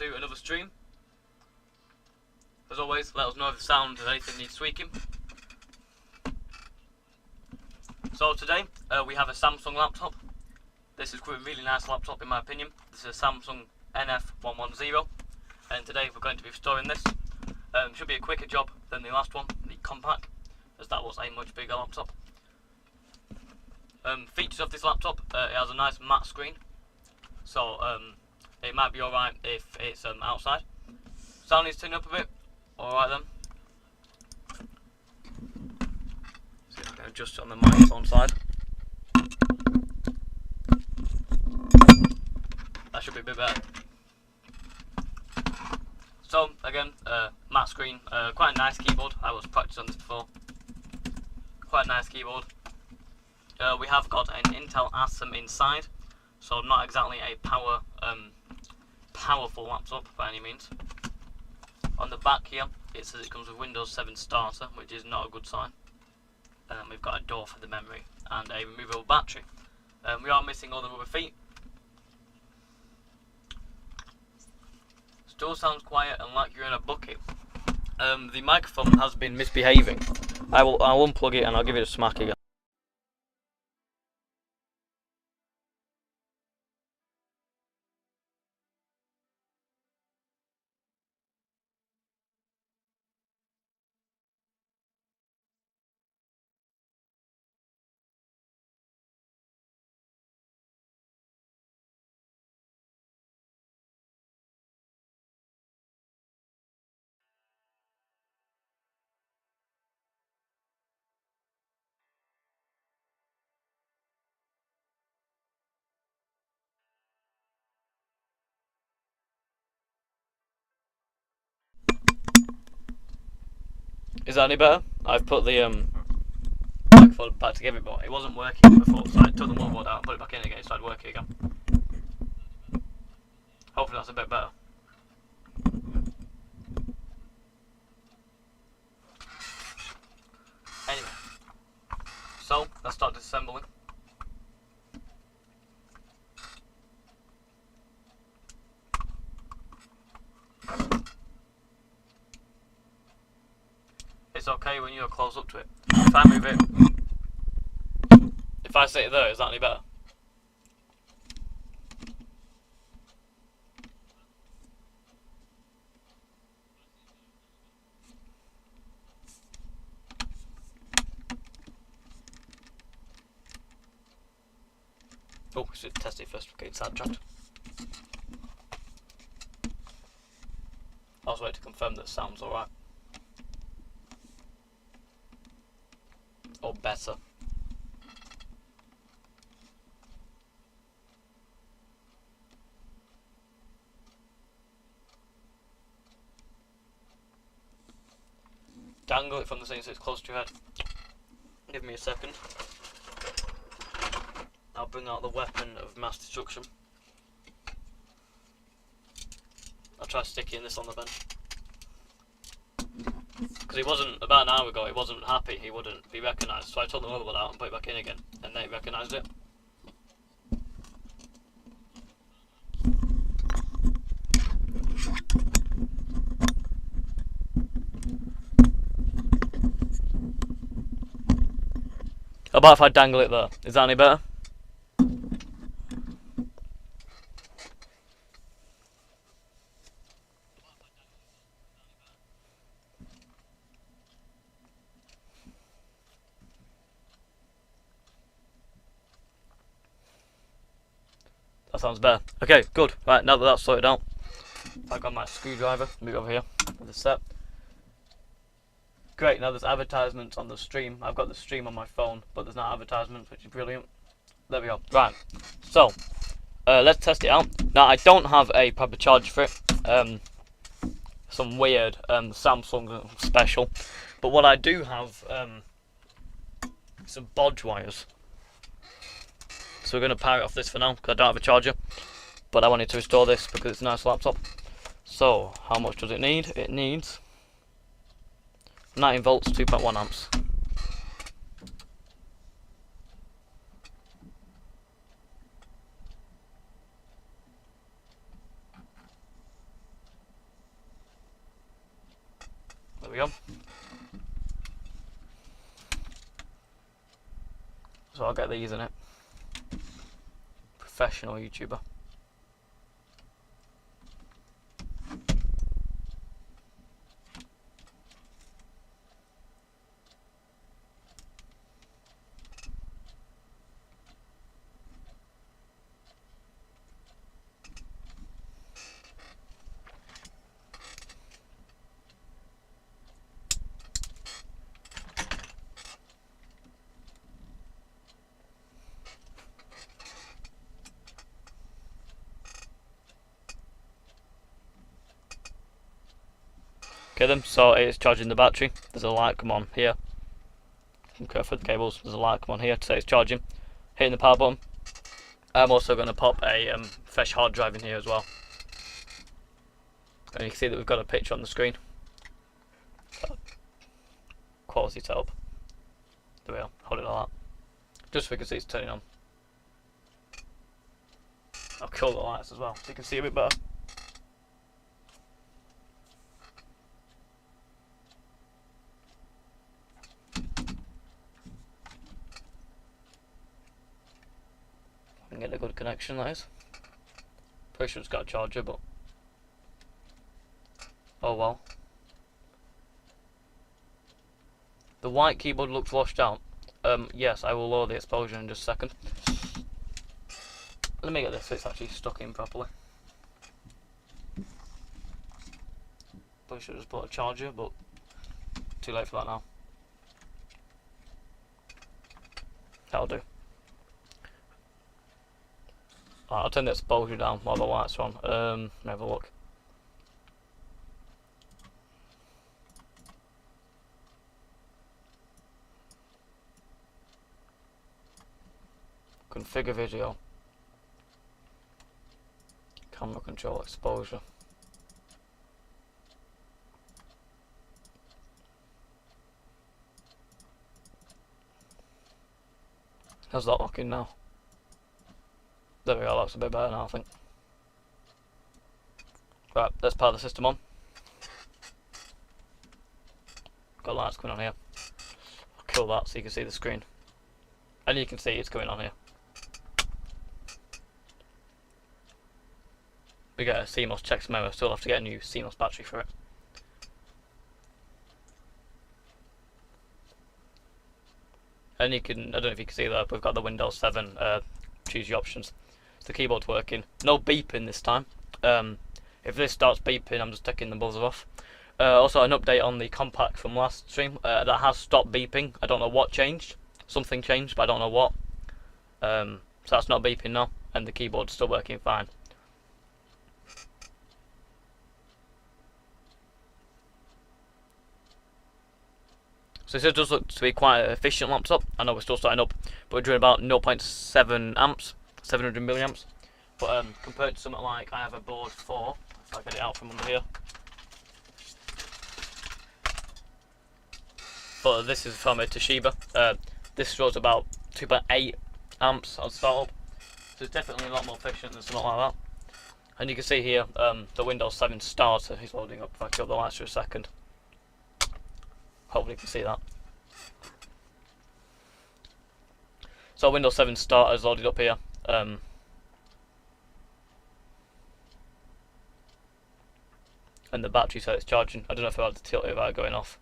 to another stream. As always, let us know if the sound of anything needs tweaking. So today, we have a Samsung laptop. This is a really nice laptop in my opinion. This is a Samsung NF110, and today we're going to be restoring this. Should be a quicker job than the last one, the compact, as that was a much bigger laptop. Features of this laptop, it has a nice matte screen, so it might be alright if it's outside. Sound needs to turn up a bit, alright then. See if I can adjust it on the microphone side. That should be a bit better. So again, matte screen, quite a nice keyboard. I was practicing on this before. Quite a nice keyboard. We have got an Intel Atom inside, so not exactly a powerful laptop by any means. On the back here, it says it comes with Windows 7 Starter, which is not a good sign. We've got a door for the memory and a removable battery. We are missing all the rubber feet. Still sounds quiet and like you're in a bucket. The microphone has been misbehaving. I'll unplug it and I'll give it a smack again. Is that any better? I've put the microphone back together, but it wasn't working before, so I took the motherboard out and put it back in again, it started working again. Hopefully that's a bit better. Anyway, so let's start disassembling. It's okay when you're close up to it. If I move it, if I sit there, is that any better? Oh, we should test it first, we're getting sidetracked. I was waiting to confirm that sounds alright. Or better. Dangle it from the thing so it's close to your head. Give me a second. I'll bring out the weapon of mass destruction. I'll try sticking this on the bench. Because he wasn't, about an hour ago, he wasn't happy, he wouldn't be recognised. So I took the motherboard out and put it back in again, and then he recognised it. How about if I dangle it there? Is that any better? That sounds better. Okay, good. Right, now that that's sorted out, I've got my screwdriver, move over here with the set. Great, now there's advertisements on the stream. I've got the stream on my phone, but there's not advertisements, which is brilliant. There we go. Right, so, let's test it out. Now, I don't have a proper charge for it. Some weird Samsung special. But what I do have, some bodge wires. So we're going to power it off this for now, because I don't have a charger. But I wanted to restore this because it's a nice laptop. So, how much does it need? It needs 19 volts, 2.1 amps. There we go. So I'll get these in it. Professional YouTuber. Okay then, so it's charging the battery. There's a light come on here. Okay, for the cables, there's a light come on here to say it's charging. Hitting the power button. I'm also going to pop a fresh hard drive in here as well. And you can see that we've got a picture on the screen. Quality setup. There we go, hold it like that. Just so we can see it's turning on. I'll kill the lights as well so you can see a bit better. Get a good connection, that is. Pretty sure it's got a charger, but oh well. The white keyboard looks washed out. Yes, I will lower the exposure in just a second. Let me get this so it's actually stuck in properly. Probably should have just bought a charger, but too late for that now. That'll do. I'll turn the exposure down while the lights are on. Have a look. Configure video. Camera control exposure. How's that looking now? There we go, looks a bit better now I think. Right, let's power the system on. Got lights coming on here. I'll kill that so you can see the screen. And you can see it's going on here. We get a CMOS checks memo, still have to get a new CMOS battery for it. And you can, I don't know if you can see that, but we've got the Windows 7 choose your options. So the keyboard's working. No beeping this time. If this starts beeping, I'm just taking the buzzer off. Also, an update on the compact from last stream. That has stopped beeping. I don't know what changed. Something changed, but I don't know what. So that's not beeping now, and the keyboard's still working fine. So this does look to be quite an efficient laptop. I know we're still starting up, but we're doing about 0.7 amps, 700 milliamps. But compared to something like I have a board for, if I get it out from under here. But this is from a Toshiba. This draws about 2.8 amps on startup. So it's definitely a lot more efficient than something like that. And you can see here the Windows 7 starter is loading up. If I kill the lights for a second. Hopefully you can see that. So Windows 7 starter is loaded up here. And the battery says it's charging. I don't know if I had to tilt it without going off.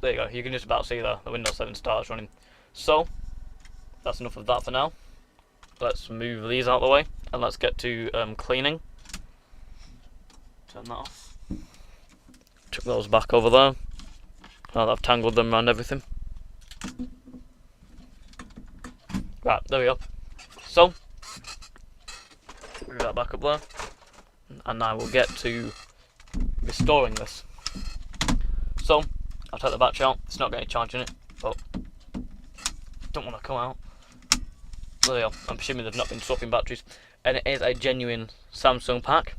There you go, you can just about see the Windows 7 starter is running. So, that's enough of that for now. Let's move these out of the way and let's get to cleaning. Turn that off. Chuck those back over there. Now that I've tangled them around everything. Right, there we go. So, move that back up there. And now we'll get to restoring this. So, I'll take the battery out. It's not getting charged in it, but don't want to come out. There we go. I'm assuming they've not been swapping batteries. And it is a genuine Samsung pack.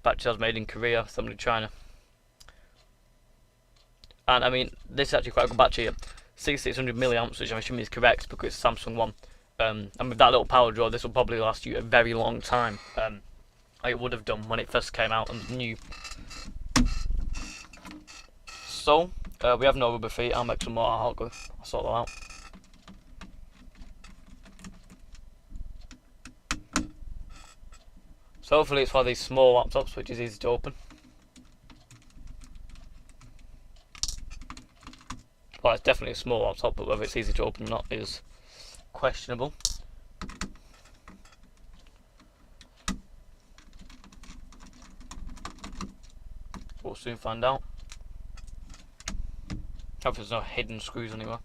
Battery was made in Korea, somebody in China. And I mean, this is actually quite a good battery. 6600 milliamps, which I'm assuming is correct because it's a Samsung one. And with that little power draw, this will probably last you a very long time. it would have done when it first came out and new. So we have no rubber feet. I'll make some more hot glue. I'll sort that out. So hopefully it's one of these small laptops which is easy to open. Well, it's definitely a small laptop, but whether it's easy to open or not is questionable. We'll soon find out. Hope there's no hidden screws anywhere.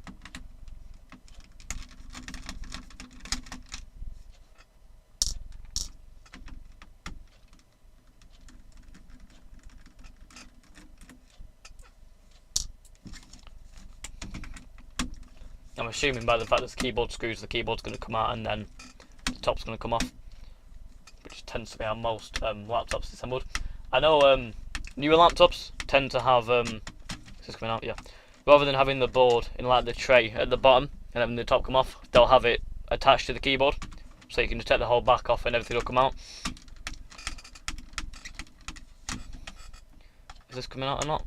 I'm assuming by the fact there's keyboard screws, the keyboard's going to come out and then the top's going to come off, which tends to be how most laptops assembled. I know newer laptops tend to have, is this coming out? Yeah. Rather than having the board in like the tray at the bottom and having the top come off, they'll have it attached to the keyboard, so you can just take the whole back off and everything will come out. Is this coming out or not?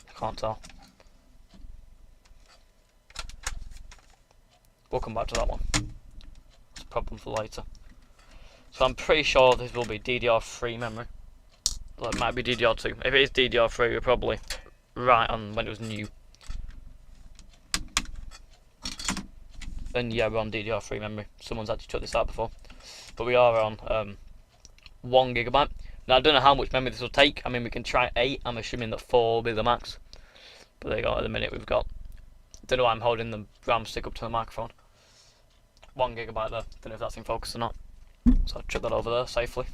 I can't tell. We'll come back to that one. It's a problem for later. So I'm pretty sure this will be DDR3 memory. Well, it might be DDR2. If it is DDR3, we're probably right on when it was new. Then yeah, we're on DDR3 memory. Someone's actually took this out before. But we are on 1 GB. Now I don't know how much memory this will take. I mean, we can try 8. I'm assuming that 4 will be the max. But there you go, at the minute we've got, don't know why I'm holding the RAM stick up to the microphone. 1 GB there, don't know if that's in focus or not. So I'll chuck that over there safely.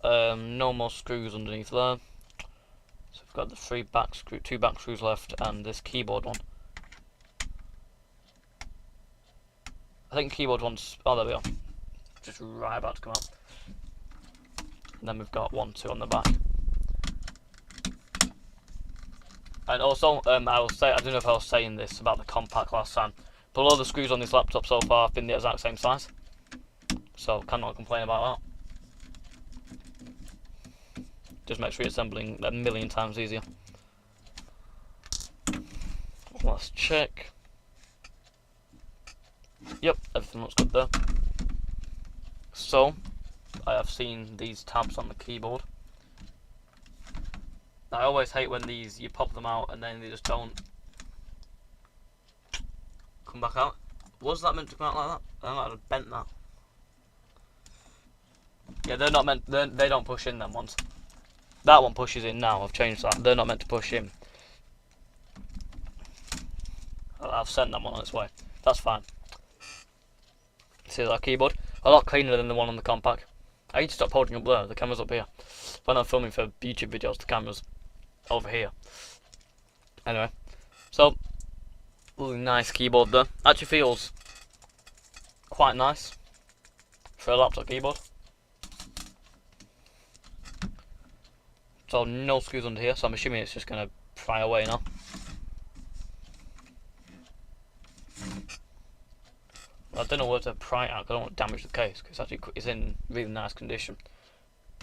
No more screws underneath there. So we've got the 2 back screws left and this keyboard one. I think keyboard one's, oh there we are, just right about to come out. And then we've got 1, 2 on the back. And also, I will say, I don't know if I was saying this about the compact last time, but all the screws on this laptop so far have been the exact same size. So, cannot complain about that. Just makes reassembling a million times easier. Let's check. Yep, everything looks good there. So, I have seen these tabs on the keyboard. I always hate when these, you pop them out and then they just don't come back out. Was that meant to come out like that? I might have bent that. Yeah, they're not meant, they don't push in them ones. That one pushes in now, I've changed that. They're not meant to push in. I've sent that one on its way. That's fine. See that keyboard? A lot cleaner than the one on the compact. I need to stop holding up there, the camera's up here. When I'm filming for YouTube videos, the camera's over here. Anyway, so really nice keyboard there. Actually feels quite nice for a laptop keyboard. So no screws under here, so I'm assuming it's just going to pry away now. Well, I don't know where to pry it out because I don't want to damage the case, because it's in really nice condition.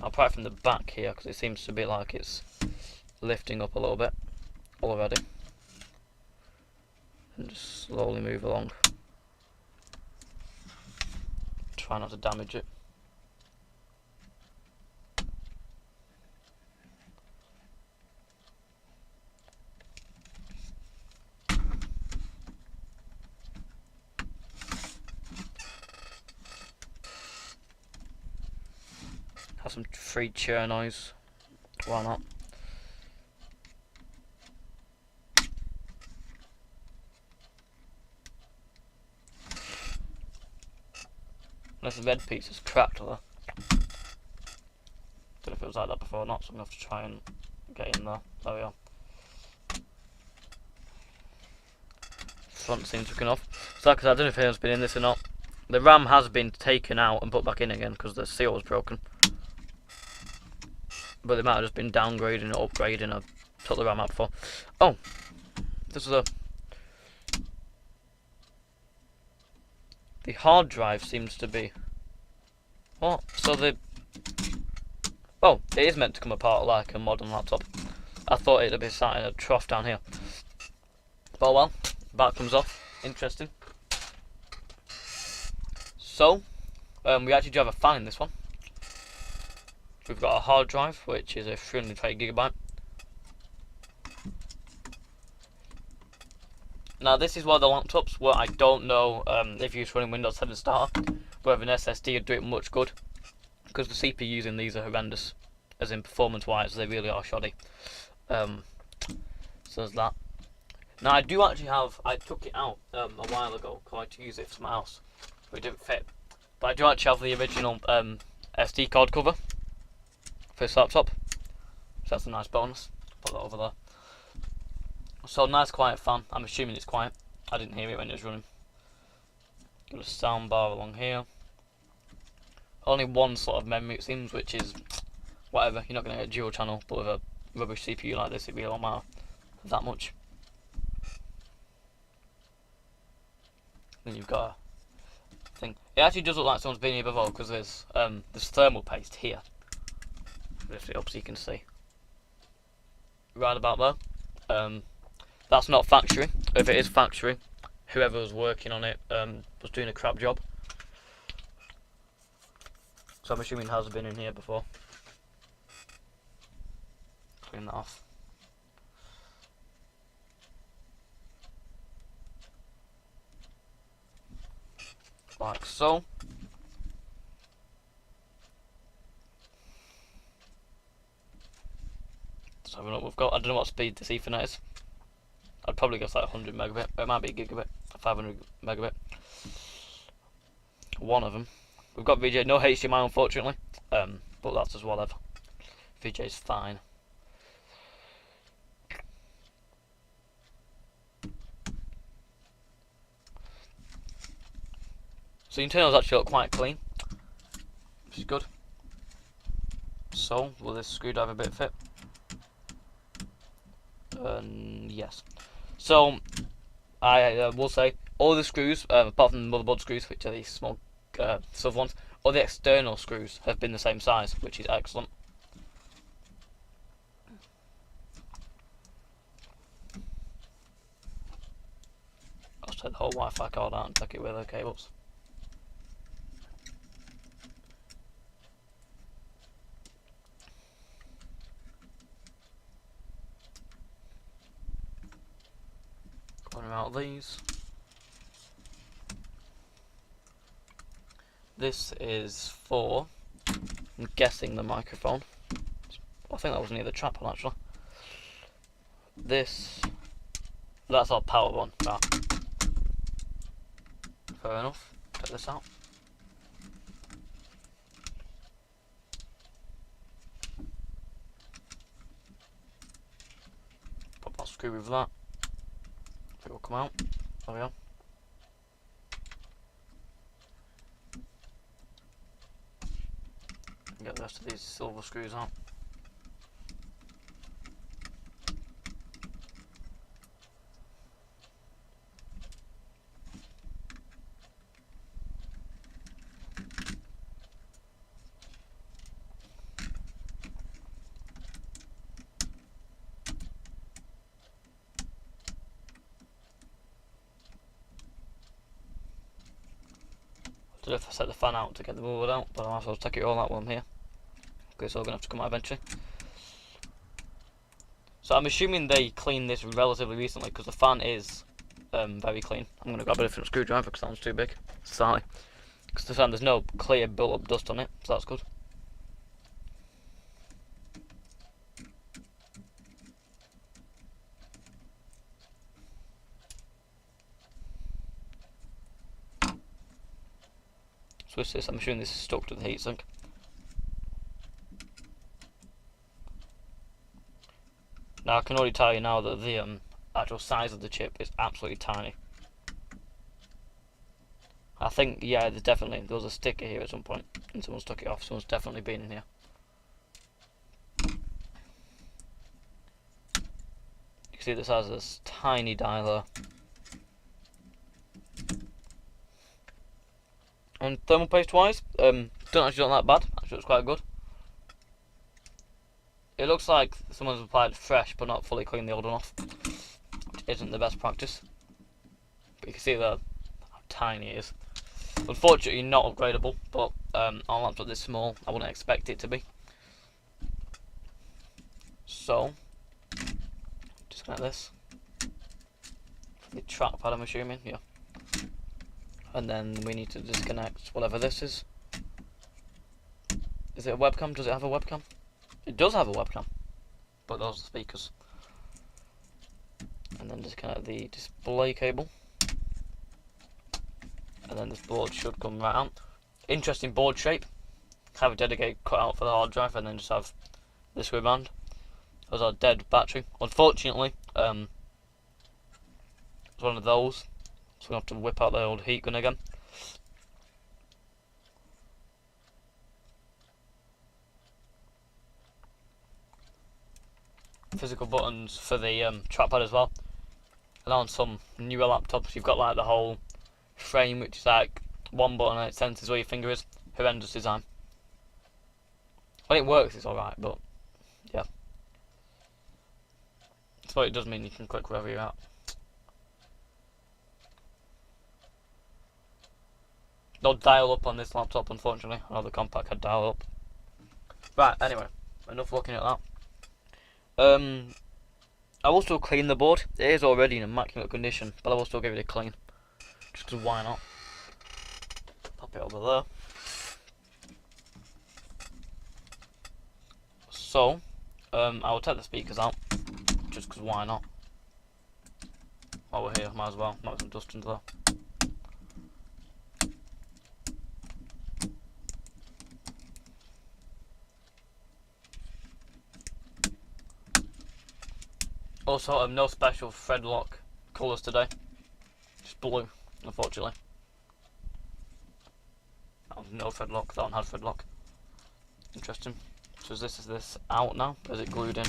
I'll pry it from the back here because it seems to be like it's lifting up a little bit already. And just slowly move along. Try not to damage it. Have some free chair noise. Why not? Unless the red piece is cracked or don't know if it was like that before or not, so I'm going to have to try and get in there. There we are. Front seems looking off. So like I said, I don't know if anyone's been in this or not. The RAM has been taken out and put back in again because the seal was broken. But they might have just been downgrading or upgrading. I took the RAM out before. Oh! This was a The hard drive seems to be... What? So the... Oh, it is meant to come apart like a modern laptop. I thought it'd be sat in a trough down here. But well, back comes off. Interesting. So, we actually do have a fan in this one. We've got a hard drive, which is a 320GB. Now, this is one of the laptops where I don't know if you're running Windows 7 Starter, whether an SSD would do it much good, because the CPUs in these are horrendous, as in performance-wise, they really are shoddy. So there's that. Now, I do actually have, I took it out a while ago, because I had to use it for something else, but it didn't fit. But I do actually have the original SD card cover for this laptop, so that's a nice bonus. Put that over there. So, nice quiet fan. I'm assuming it's quiet. I didn't hear it when it was running. Got a sound bar along here. Only one sort of memory it seems, which is whatever. You're not going to get a dual channel, but with a rubbish CPU like this, it really won't matter that much. Then you've got a thing. It actually does look like someone's been here before, because there's thermal paste here. Lift it up so you can see. Right about there. That's not factory. If it is factory, whoever was working on it was doing a crap job. So I'm assuming it has been in here before. Clean that off. Like so. Let's have a look. We've got, I don't know what speed this Ethernet is. I'd probably guess like 100 megabit. It might be a gigabit, 500 megabit. One of them. We've got VGA, no HDMI unfortunately, but that's just whatever. VGA's fine. So the internals actually look quite clean, which is good. So, will this screwdriver bit fit? Yes. So, I will say, all the screws, apart from the motherboard screws, which are these small silver ones, all the external screws have been the same size, which is excellent. I'll just take the whole Wi-Fi card out and take it with the cables. Putting out these. This is for, I'm guessing, the microphone. I think that was near the trap one actually. That's our power one. Right. Fair enough. Take this out. Pop that screw with that. It will come out. There we go. Get the rest of these silver screws out. I don't know if I set the fan out to get the motherboard out, but I might as well take it all out while I'm here. Okay, so we're going to have to come out eventually. So I'm assuming they cleaned this relatively recently because the fan is very clean. I'm going to grab a different screwdriver because that one's too big. Sorry. Because the fan, there's no clear built up dust on it, so that's good. So what's this? I'm assuming this is stuck to the heatsink. Now I can already tell you now that the actual size of the chip is absolutely tiny. I think, yeah, there was a sticker here at some point and someone took it off. Someone's definitely been in here. You can see this has this tiny dial there. And thermal paste wise, don't actually look that bad. Actually, looks quite good. It looks like someone's applied fresh, but not fully cleaned the old one off, which isn't the best practice. But you can see there how tiny it is. Unfortunately, not upgradable, but on a laptop this small, I wouldn't expect it to be. So, disconnect this. The trackpad, I'm assuming, yeah. And then we need to disconnect whatever this is. Is it a webcam? Does it have a webcam? It does have a webcam, but those are the speakers. And then disconnect the display cable. And then this board should come right out. Interesting board shape. Have a dedicated cutout for the hard drive, and then just have this ribband as our dead battery. Unfortunately, it's one of those, so we have to whip out the old heat gun again. Physical buttons for the trackpad as well. And on some newer laptops, you've got like the whole frame, which is like one button and it senses where your finger is. Horrendous design. When it works, it's alright, but yeah. So it does mean you can click wherever you're at. No dial up on this laptop, unfortunately. I know the compact had dial up. Right, anyway, enough looking at that. I will still clean the board. It is already in immaculate condition, but I will still give it a clean. Just because why not? Pop it over there. So, I will take the speakers out, just because why not? While we're here, might as well knock some dust into there. Also, no special thread lock colours today. Just blue, unfortunately. No thread lock. That one had thread lock. Interesting. So is this out now? Or is it glued in?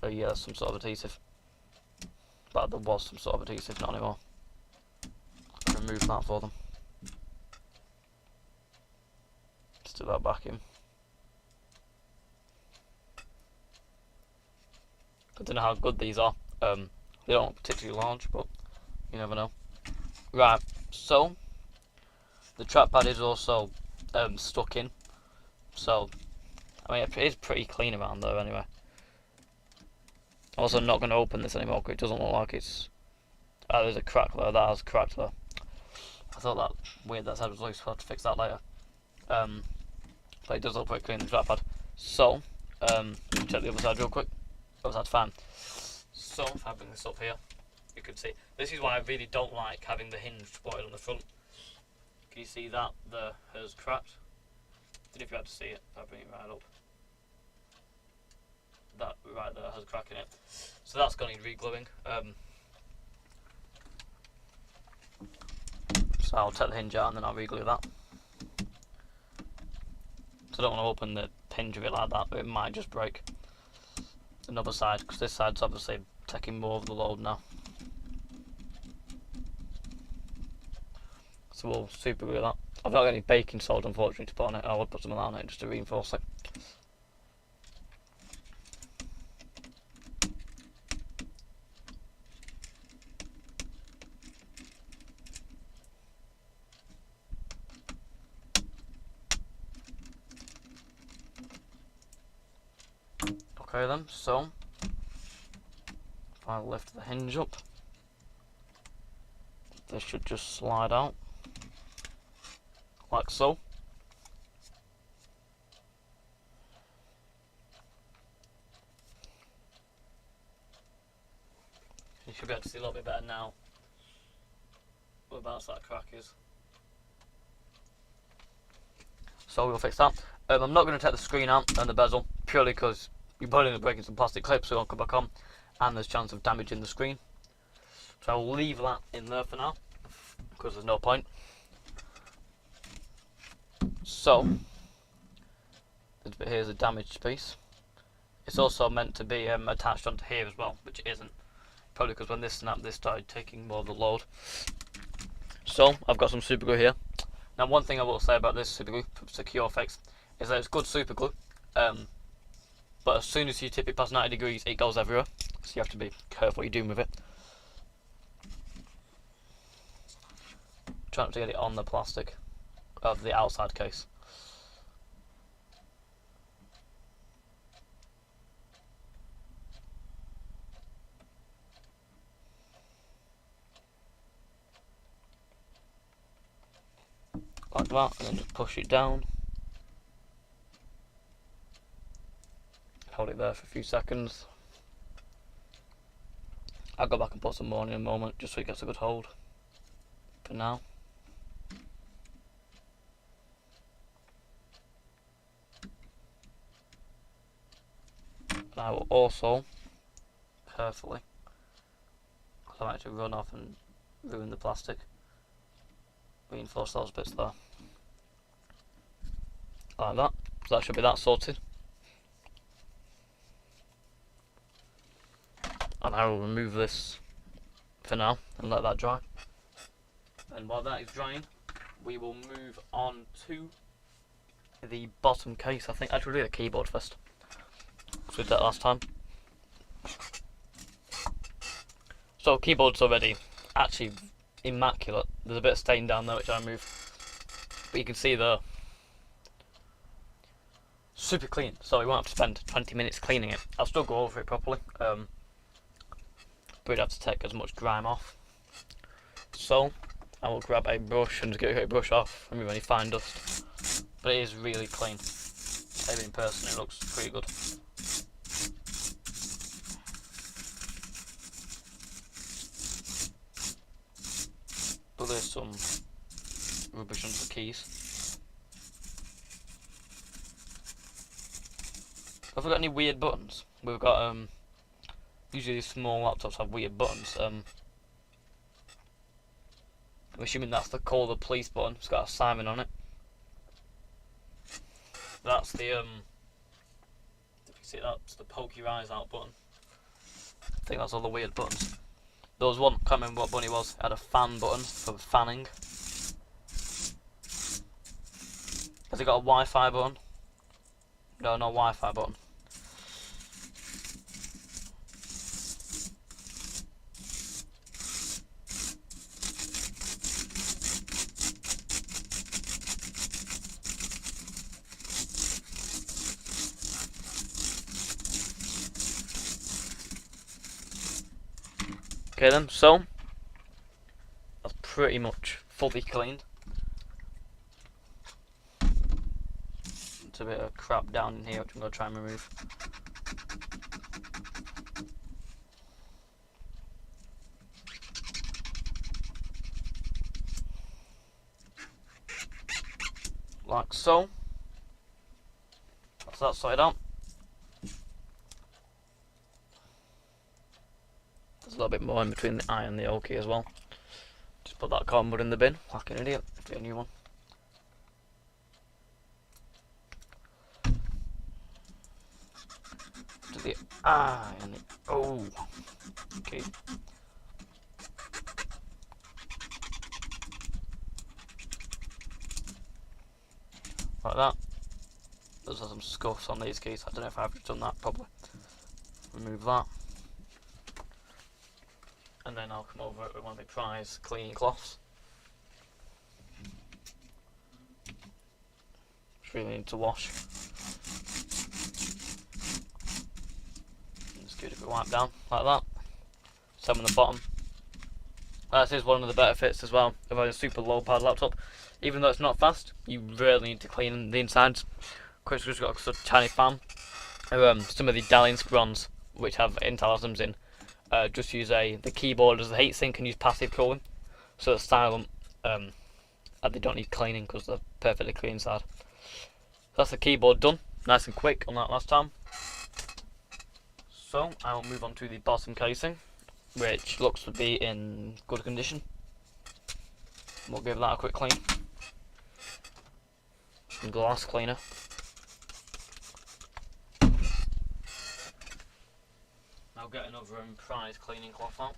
Oh yeah, some sort of adhesive. But there was some sort of adhesive, not anymore. Remove that for them. Stick that back in. I don't know how good these are. They don't look particularly large, but you never know. Right, so the trackpad is also stuck in. So, I mean, it is pretty clean around there anyway. I'm also not going to open this anymore because it doesn't look like it's... Oh, there's a crack there. That has cracked there. I thought that weird that side was loose. I'll have to fix that later. But it does look pretty clean, the trackpad. So, check the other side real quick. Other side's fine. So, if I bring this up here, you can see. This is why I really don't like having the hinge spotted on the front. Can you see that there has cracked? I don't know if you had to see it. I'll bring it right up. That right there has a crack in it. So that's going to need re-gluing. So I'll take the hinge out and then I'll re-glue that. So I don't want to open the hinge of it like that, but it might just break. Another side, because this side's obviously taking more of the load now. So we'll super glue that. I've not got any baking soda unfortunately to put on it. I would put some of that on it just to reinforce it. Okay then, so if I lift the hinge up, this should just slide out like so. You should be able to see a little bit better now whereabouts that crack is. So we'll fix that. I'm not going to take the screen out and the bezel purely because you're probably breaking some plastic clips, so it won't come back on, and there's a chance of damaging the screen. So I'll leave that in there for now because there's no point. So this bit here is a damaged piece. It's also meant to be attached onto here as well, which it isn't. Probably because when this snapped, this started taking more of the load. So I've got some super glue here. Now one thing I will say about this super glue, Secure Fix, is that it's good super glue, but as soon as you tip it past 90 degrees it goes everywhere, so you have to be careful what you're doing with it. Try not to get it on the plastic of the outside case. Like that, and then just push it down. Hold it there for a few seconds. I'll go back and put some more in a moment just so it gets a good hold. For now. And I will also carefully, because I might actually run off and ruin the plastic, reinforce those bits there. Like that. So that should be that sorted. And I will remove this for now and let that dry. And while that is drying, we will move on to the bottom case. I think I should do the keyboard first, because we did that last time. So keyboard's already actually immaculate. There's a bit of stain down there which I removed, but you can see the super clean. So we won't have to spend 20 minutes cleaning it. I'll still go over it properly, but we'd have to take as much grime off. So I will grab a brush and just get a brush off, remove any fine dust. But it is really clean. Even in person it looks pretty good. But there's some rubbish under the keys. Have we got any weird buttons? We've got usually small laptops have weird buttons. I'm assuming that's the call the police button. It's got a siren on it. That's the if you see that's the poke your eyes out button. I think that's all the weird buttons. There was one, can't remember what button it was, it had a fan button for fanning. Has it got a Wi-Fi button? No, no Wi-Fi button. Okay then, so that's pretty much fully cleaned. It's a bit of crap down in here which I'm going to try and remove. Like so. That's that sorted out. There's a little bit more in between the I and the O key as well. Just put that cotton bud in the bin, like an idiot, get a new one. To the I and the O key. Like that. There's some scuffs on these keys, I don't know if I've done that properly. Remove that. And then I'll come over it with one of the prize cleaning cloths. Just really need to wash. Just give it a bit wipe down, like that. Same on the bottom. This is one of the benefits as well of a super low powered laptop. Even though it's not fast, you really need to clean the insides. Chris has got a sort of tiny fan. Some of the Dell Inspirons, which have Intel ASMs in, just use the keyboard as a heatsink and use passive cooling, so they're silent and they don't need cleaning because they're perfectly clean inside. So that's the keyboard done, nice and quick on that last time. So I will move on to the bottom casing, which looks to be in good condition. We'll give that a quick clean. Some glass cleaner. I'll get another prize cleaning cloth out.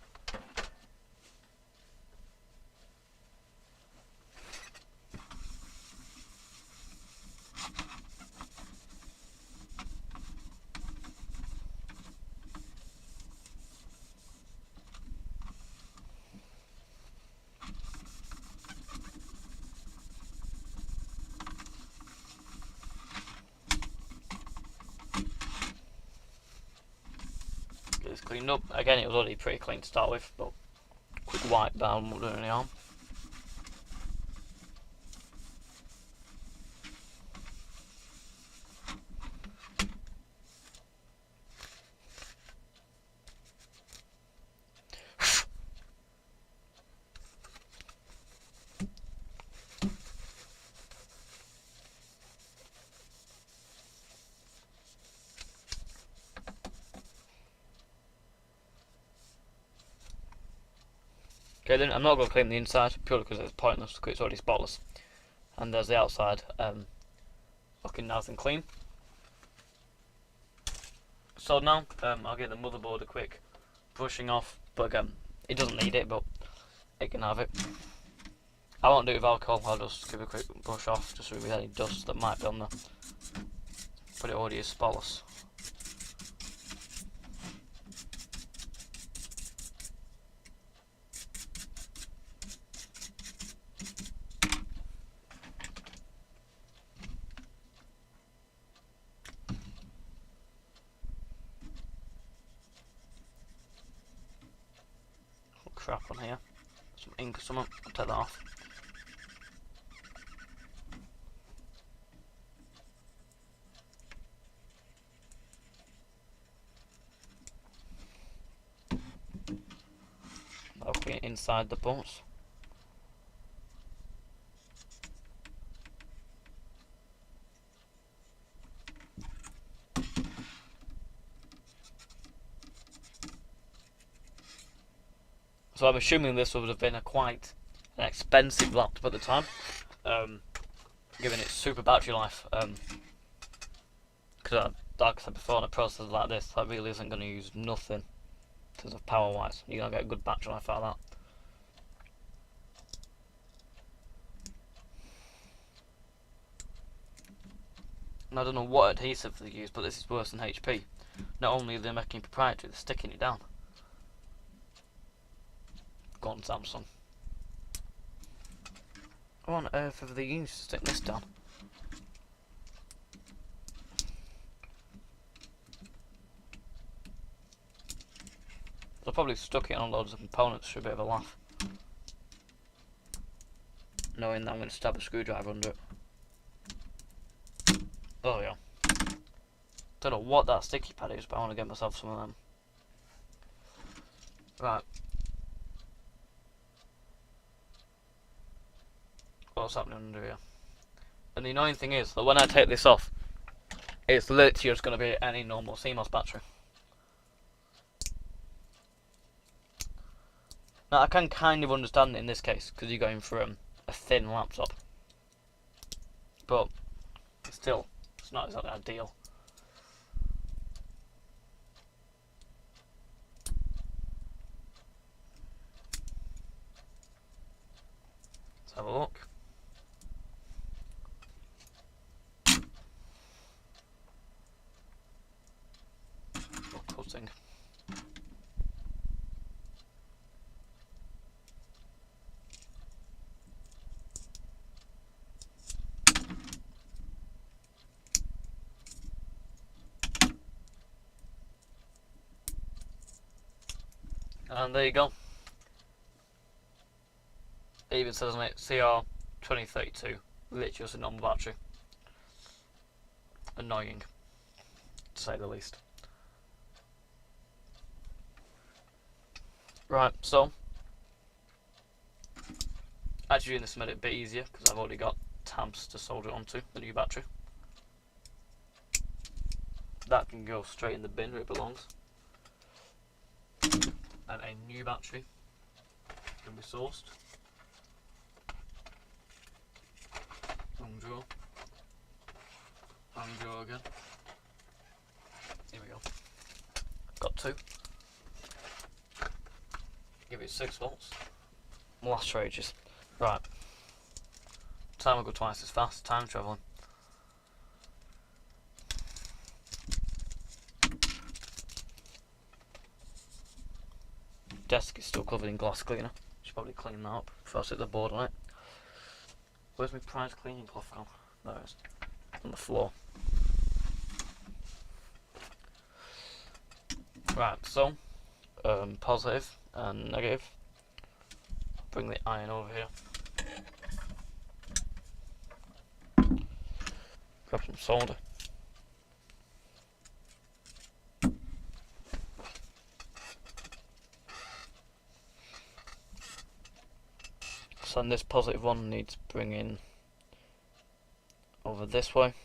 this cleaned up. Again, it was already pretty clean to start with, but quick wipe down won't do any harm. Okay then, I'm not going to clean the inside, purely because it's pointless, because it's already spotless. And there's the outside, looking nice and clean. So now, I'll get the motherboard a quick brushing off, but again, it doesn't need it, but it can have it. I won't do it with alcohol, I'll just give it a quick brush off, just to remove any dust that might be on there. But it already is spotless. Crap on here, some ink or something, I'll take that off. That'll clean it inside the bolts. So I'm assuming this would have been quite an expensive laptop at the time, given its super battery life. Because like I said before, on a processor like this, that really isn't going to use nothing in terms of power wise. You're going to get a good battery life out of that. And I don't know what adhesive they use, but this is worse than HP. Not only are they making proprietary, they're sticking it down. Go on, Samsung. What on earth have they used to stick this down? They'll probably stuck it on loads of components for a bit of a laugh, knowing that I'm going to stab a screwdriver under it. Oh yeah. Don't know what that sticky pad is, but I want to get myself some of them. Right. What's happening under here? And the annoying thing is that when I take this off, it's literally just going to be any normal CMOS battery. Now I can kind of understand it in this case, because you're going for a thin laptop. But still, it's not exactly ideal. Let's have a look. Cutting. And there you go. It even says on it CR2032, literally just a normal battery. Annoying, to say the least. Right, so actually doing this made it a bit easier because I've already got tabs to solder it onto the new battery. That can go straight in the bin where it belongs. And a new battery can be sourced. Long drawer. Long drawer again. Here we go. Got two. Give it 6 volts. Will last for ages. Right. Time will go twice as fast. Time travelling. Desk is still covered in glass cleaner. Should probably clean that up before I set the board on it. Where's my prize cleaning cloth gone? There it is. On the floor. Right, so positive and negative. Bring the iron over here. Grab some solder. So this positive one needs bringing over this way.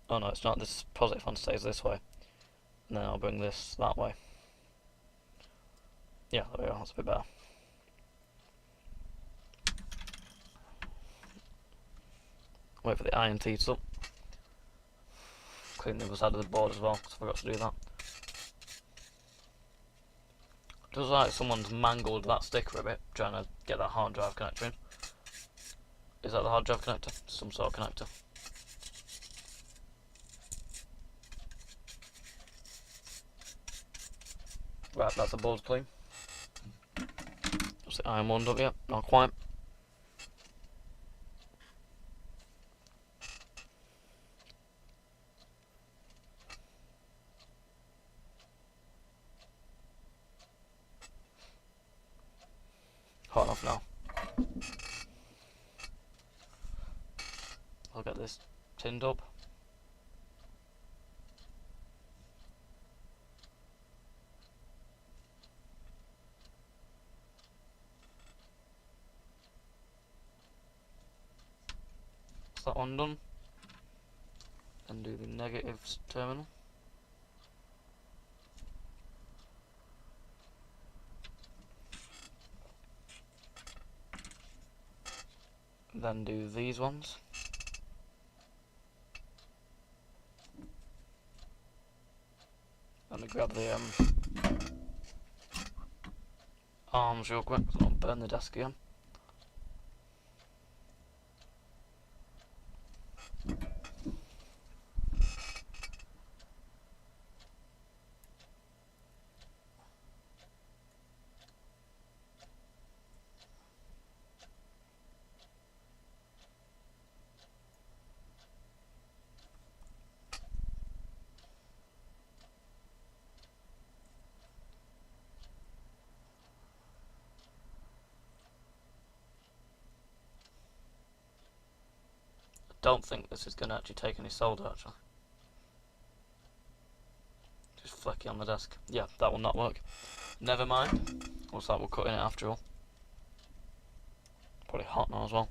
Oh no, it's not. This positive one stays this way. And then I'll bring this that way. Yeah, there we go. That's a bit better. Wait for the iron to heat up. Clean the other side of the board as well, because I forgot to do that. It looks like someone's mangled that sticker a bit, trying to get that hard drive connector in. Is that the hard drive connector? Some sort of connector. Right, that's the board clean. Just the iron warmed up yet? Not quite. Hot enough now. I'll get this tinned up. That's that one done. And do the negatives terminal. Then do these ones. Let me grab the arms real quick so I don't burn the desk again. Don't think this is going to actually take any solder actually. Just flecky on the desk. Yeah, that will not work. Never mind. Looks like we're cutting it after all. Probably hot now as well.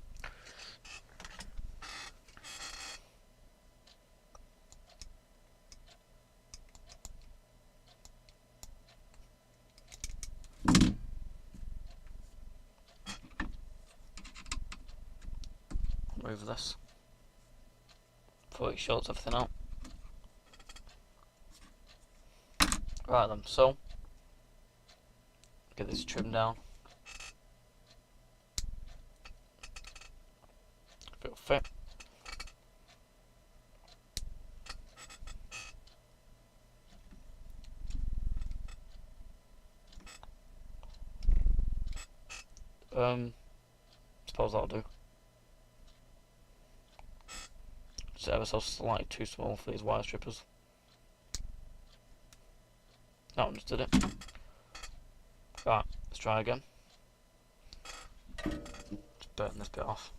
Move this. Before it shorts everything out. Right then, so get this trimmed down. If it'll fit. Suppose that'll do. Just ever so slightly too small for these wire strippers. That one just did it. Right, let's try again. Just burn this bit off.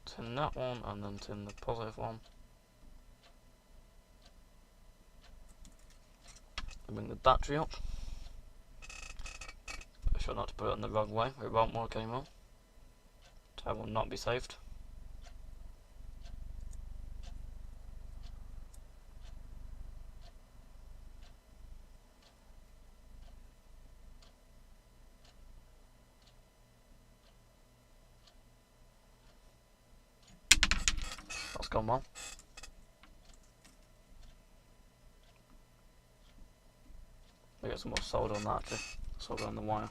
Tin that one and then tin the positive one. Bring the battery up. Be sure not to put it on the wrong way, it won't work anymore. Time will not be saved. That's gone well. We get some more solder on that actually. Solder on the wire.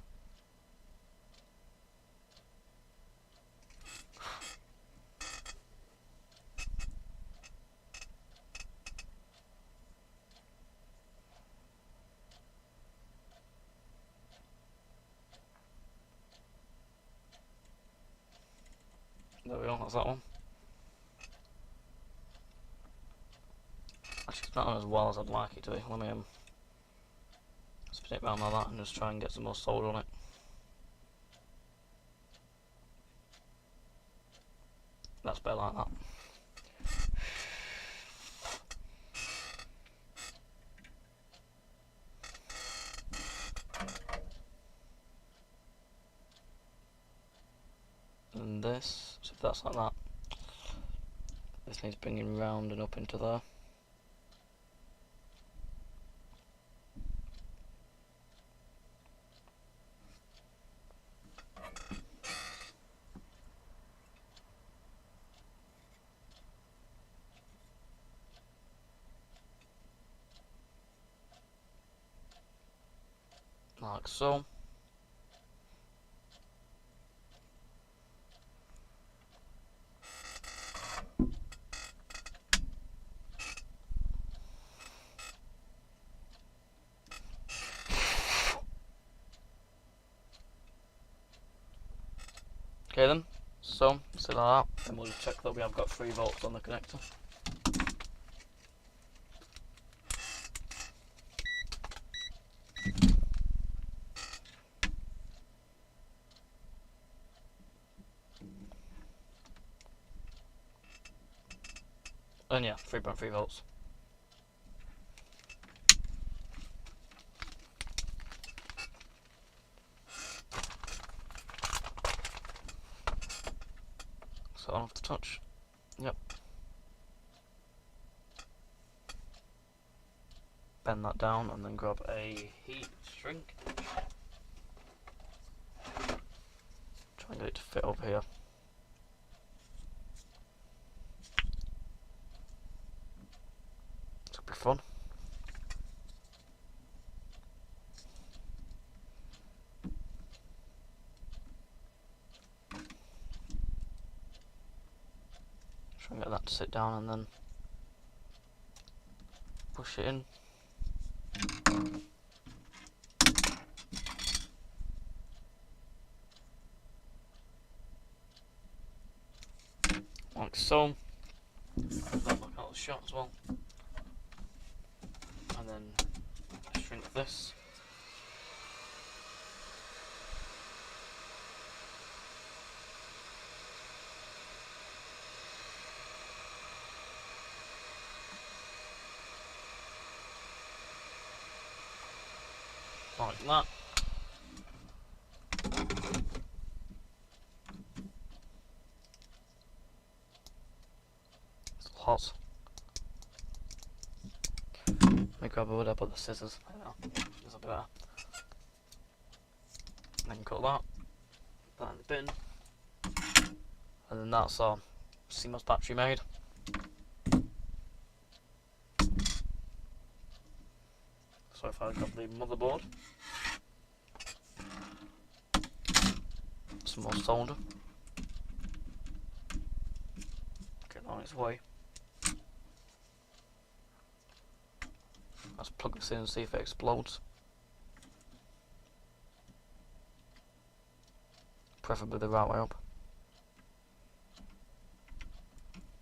There we go, that's that one. Actually, it's not on as well as I'd like it to be. Let me spin it around like that and just try and get some more solder on it. That's better like that. And this, so if that's like that, this needs bringing round and up into there. Like so. Okay then, so set that up, and we'll just check that we have got 3 volts on the connector. And yeah, 3.3 volts. So I'll have to touch. Yep. Bend that down and then grab a heat shrink. Try and get it to fit up here. This will be fun. Try and get that to sit down and then push it in. Like so. That back out the shot as well. And then shrink this. Like that. It's hot. Let me grab a wood up with the scissors. I know, this will be better. Then cut that. Put that in the bin. And then that's our CMOS battery made. So if I grab the motherboard, some more solder, get that on its way. Let's plug this in and see if it explodes. Preferably the right way up.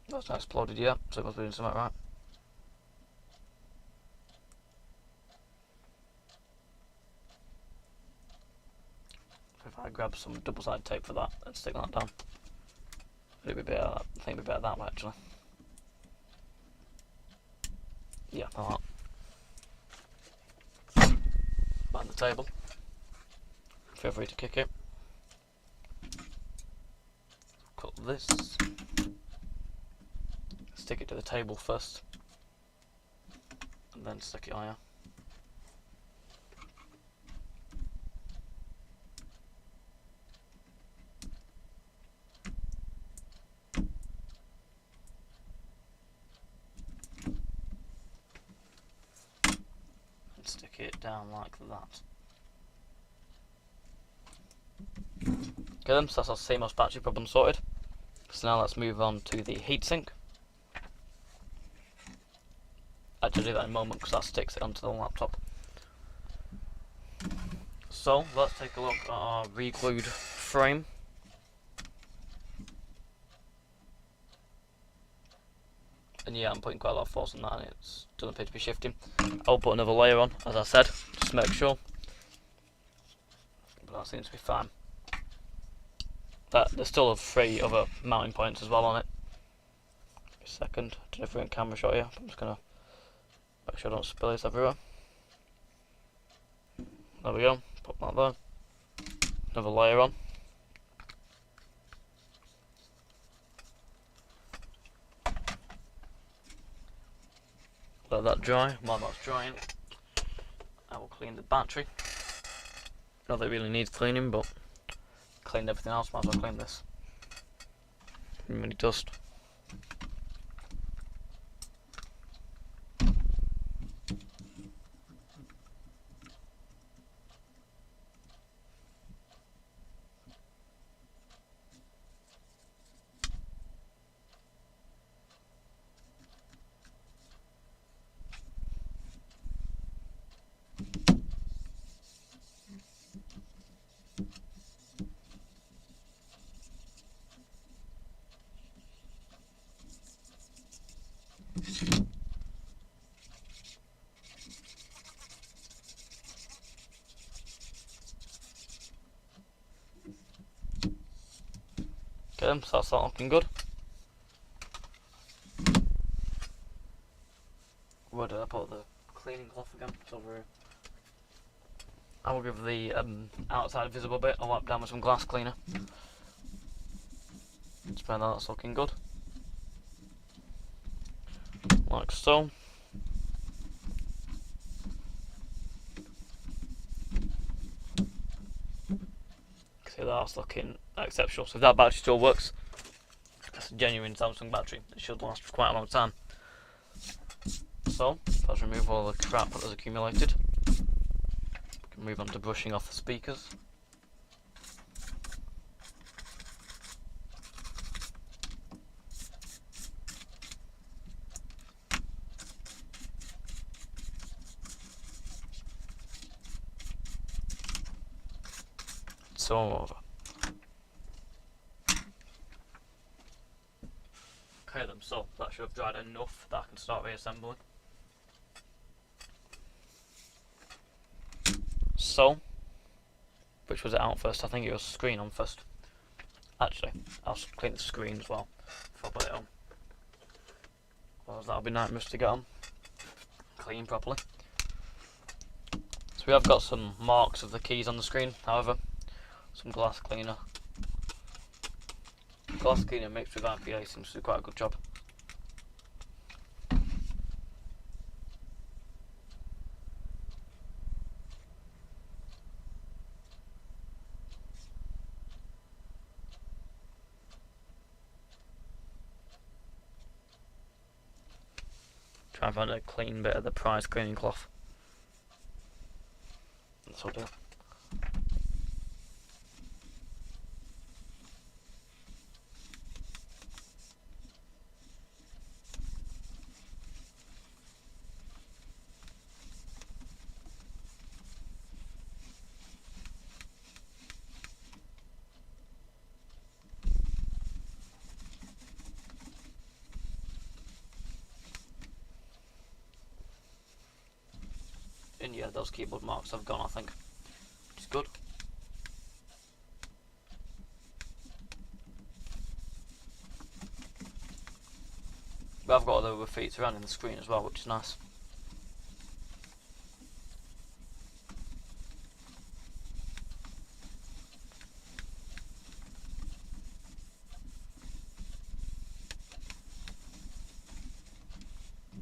That's not exploded yet, so it must be doing something right. If I grab some double-sided tape for that and stick that down, it'd be better. I think it'd be better that way actually. Yeah, like that. Behind the table. Feel free to kick it. Cut this. Stick it to the table first, and then stick it higher. Stick it down like that. Okay then, so that's our CMOS battery problem sorted. So now let's move on to the heatsink. Actually, do that in a moment because that sticks it onto the laptop. So let's take a look at our re-glued frame. and yeah, I'm putting quite a lot of force on that and it doesn't appear to be shifting. I'll put another layer on, as I said, just to make sure. But that seems to be fine. There's still 3 other mounting points as well on it. A second, different camera shot here. I'm just gonna make sure I don't spill this everywhere. There we go, put that there. Another layer on. Let that dry. While that's drying, I will clean the battery. Not that it really needs cleaning, but cleaned everything else, might as well clean this. Any dust. Okay, so that's not looking good. Where did I put the cleaning cloth again? It's over here. I will give the outside visible bit a wipe down with some glass cleaner. Spray that's looking good. Like so. See, that's looking exceptional. So if that battery still works, that's a genuine Samsung battery. It should last for quite a long time. So, let's remove all the crap that has accumulated. We can move on to brushing off the speakers. So over. Okay then, so that should have dried enough that I can start reassembling. So, which was it out first? I think it was screen on first. Actually, I'll clean the screen as well before I put it on. Otherwise that'll be nightmares to get on. Clean properly. So we have got some marks of the keys on the screen, however, some glass cleaner. Glass cleaner mixed with IPA seems to do quite a good job. Try and find a clean bit of the prize cleaning cloth. That's what I'll do. And yeah, those keyboard marks have gone, I think, which is good. But I've got the other feet around in the screen as well, which is nice.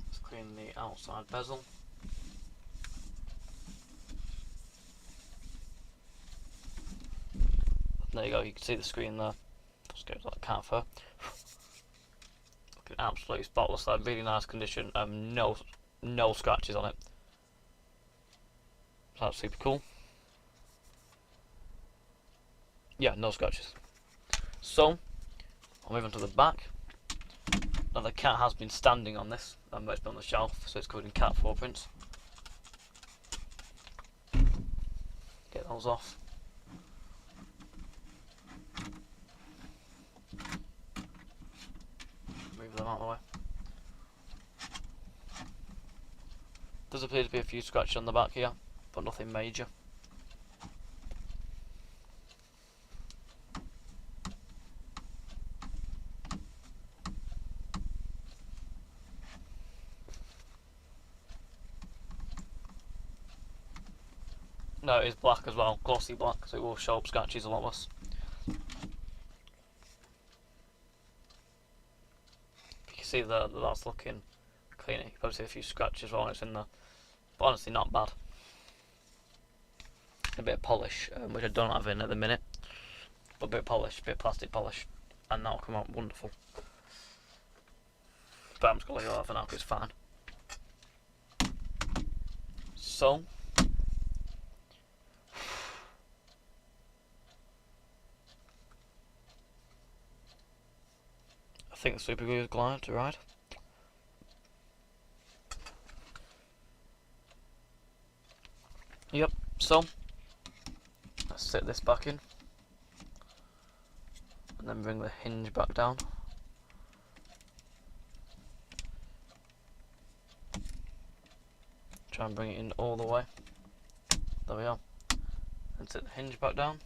Let's clean the outside bezel. There you go, you can see the screen there. Just go to that cat fur. Looking absolutely spotless, like really nice condition. No scratches on it. So that's super cool. Yeah, no scratches. So, I'll move on to the back. Now the cat has been standing on this, and it's been on the shelf, so it's covered in cat paw prints. Get those off. Move them out of the way. Does appear to be a few scratches on the back here, but nothing major. No, it is black as well, glossy black, so it will show up scratches a lot less. You can see that that's looking clean. You can probably see a few scratches while it's in there, but honestly not bad. A bit of polish, which I don't have in at the minute, but a bit of polish, a bit of plastic polish, and that'll come out wonderful. But I'm just going to leave it for now because it's fine. So, I think the super glue is glide to ride. Yep, so let's sit this back in and then bring the hinge back down. Try and bring it in all the way. There we are. And sit the hinge back down.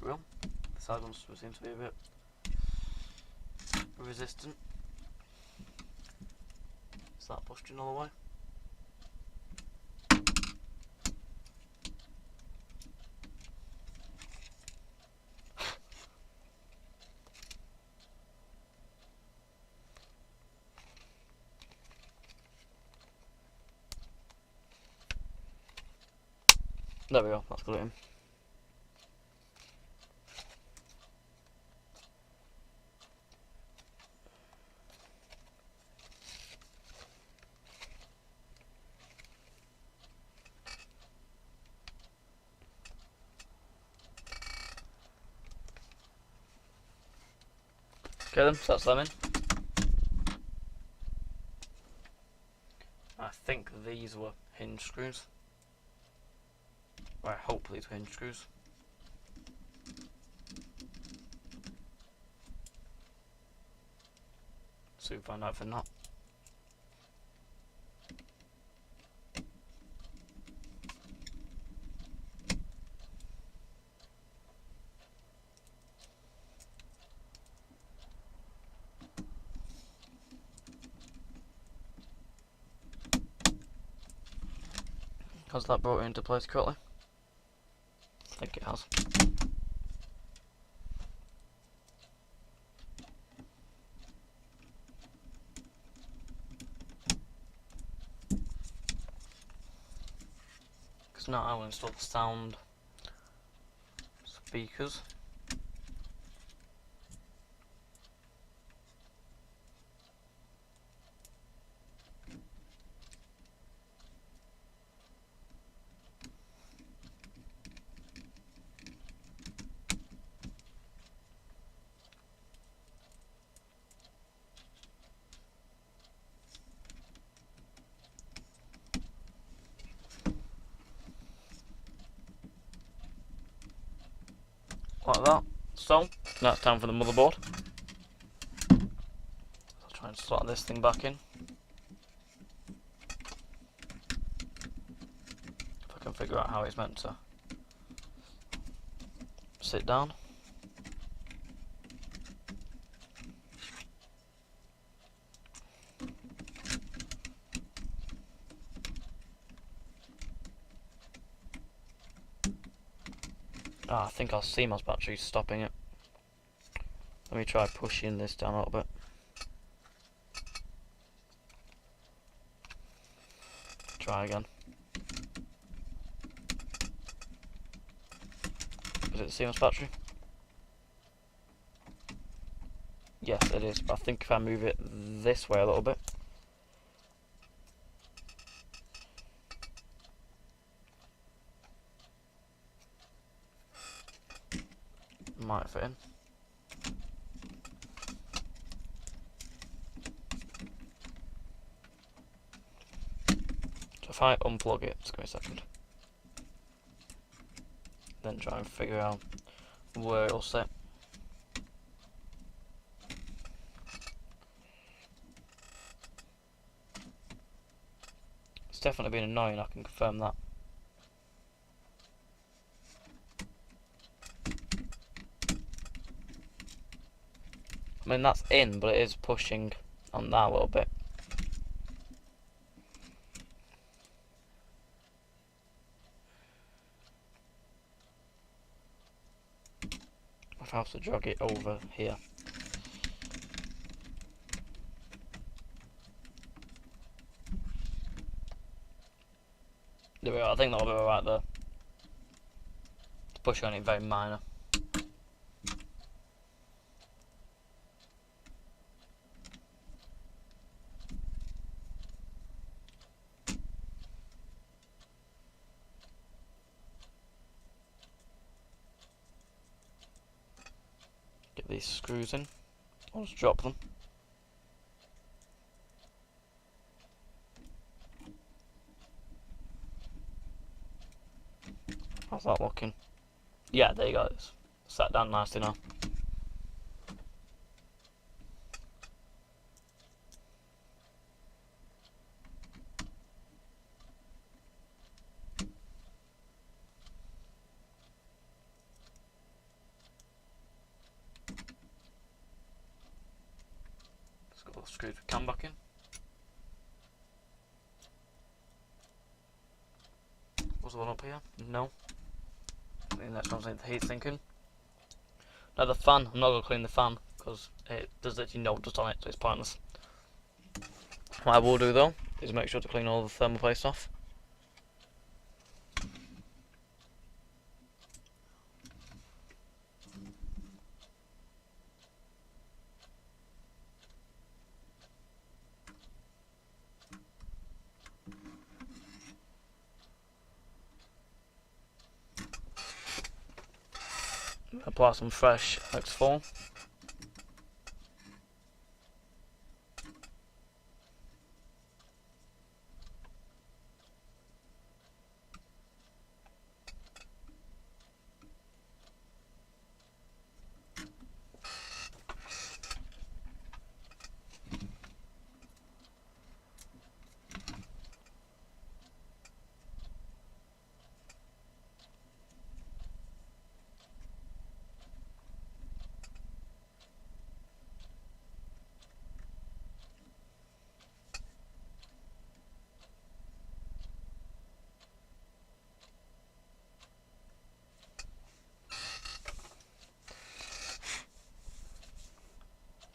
Well, the side ones seem to be a bit resistant. Is that pushed in all the way? There we go, that's got it in. Okay then, so that's them in. I think these were hinge screws. Right, hopefully these were hinge screws. So we find out if they're not. Has that brought it into place correctly? I think it has. Because now I will install the sound speakers. Like that. So, now it's time for the motherboard. I'll try and slot this thing back in. If I can figure out how it's meant to sit down. I think our CMOS battery is stopping it. Let me try pushing this down a little bit. Try again. Is it the CMOS battery? Yes, it is, but I think if I move it this way a little bit. Might fit in. So if I unplug it, just give me a second. Then try and figure out where it'll sit. It's definitely been annoying, I can confirm that. I mean, that's in, but it is pushing on that a little bit. I have to drag it over here. There we are, I think that'll be alright there. It's pushing on it very minor. Get these screws in. I'll just drop them. How's that looking? Yeah, there you go. It's sat down nicely now. Let's go screw the cam back in. Was the one up here? No. I think that's something the heat's thinking. Now the fan, I'm not going to clean the fan because it does actually no dust on it, so it's pointless. What I will do though is make sure to clean all the thermal paste off. Apply some fresh NF110.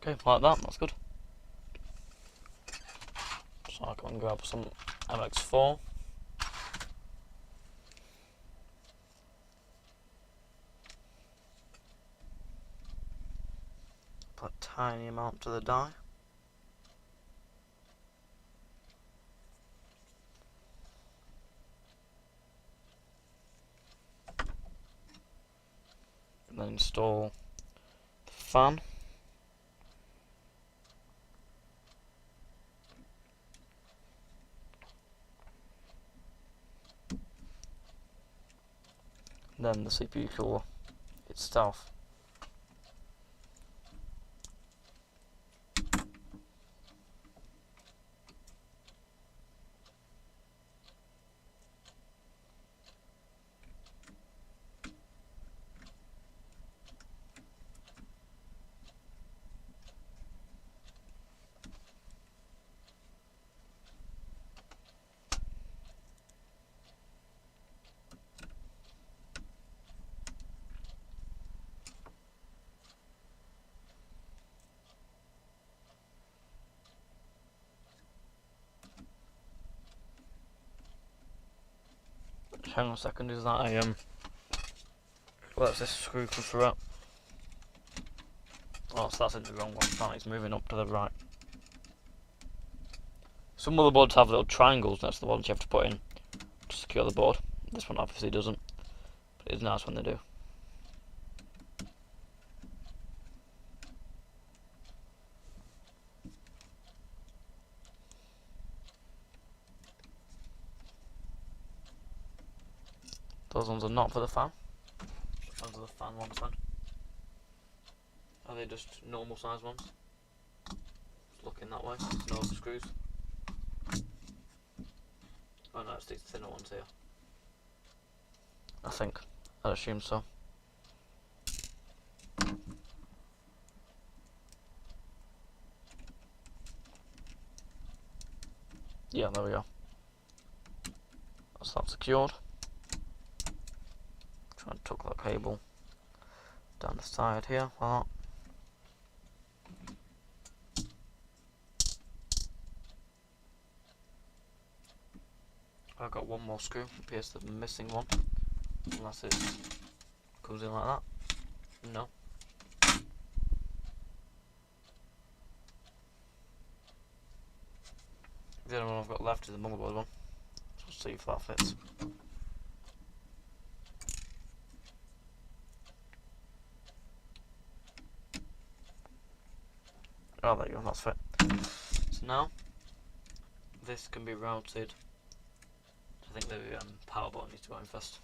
Okay, like that, that's good. So I can grab some MX4. Put a tiny amount to the die. And then install the fan. Then the CPU cooler itself. Hang on a second, is that a where's this screw come through at? Oh, so that's in the wrong one. It's moving up to the right. Some motherboards have little triangles next to the ones you have to put in to secure the board. This one obviously doesn't, but it's nice when they do. Those ones are not for the fan. Those are the fan ones then. Are they just normal size ones? Just looking that way, there's no screws. Oh no, it's these thinner ones here. I think. I'd assume so. Yeah, there we go. That's that secured. Try and tuck that cable down the side here, like that. I've got one more screw, appears the missing one. Unless it comes in like that. No. The only one I've got left is the motherboard one. So we'll see if that fits. Oh, there you go, that's fit. So now, this can be routed. I think the power button needs to go in first.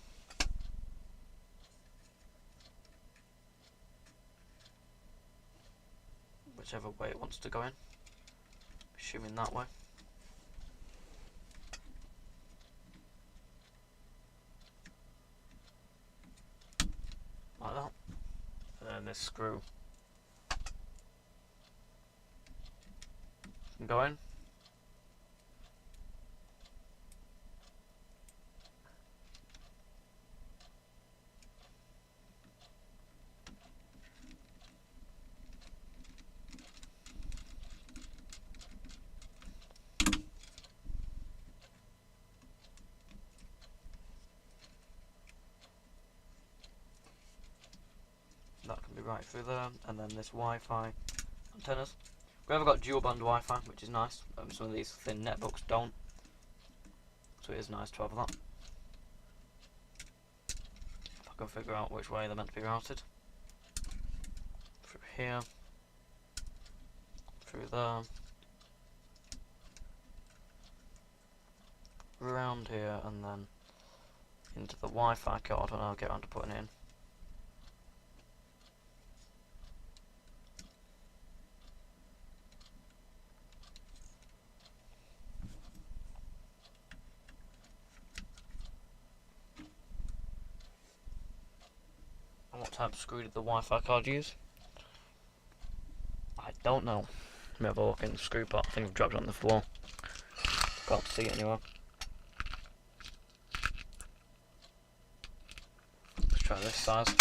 Whichever way it wants to go in. Assuming that way. Like that. And then this screw can go in. That can be right through there, and then this Wi-Fi antennas. We have got dual band Wi-Fi, which is nice. Some of these thin netbooks don't, so it is nice to have that. If I can figure out which way they're meant to be routed. Through here, through there, around here, and then into the Wi-Fi card when I'll get around to putting it in. And what type of screw did the Wi-Fi card use? I don't know. Let me have a look in the screw part. I think I've dropped it on the floor. Can't see it anywhere. Let's try this size.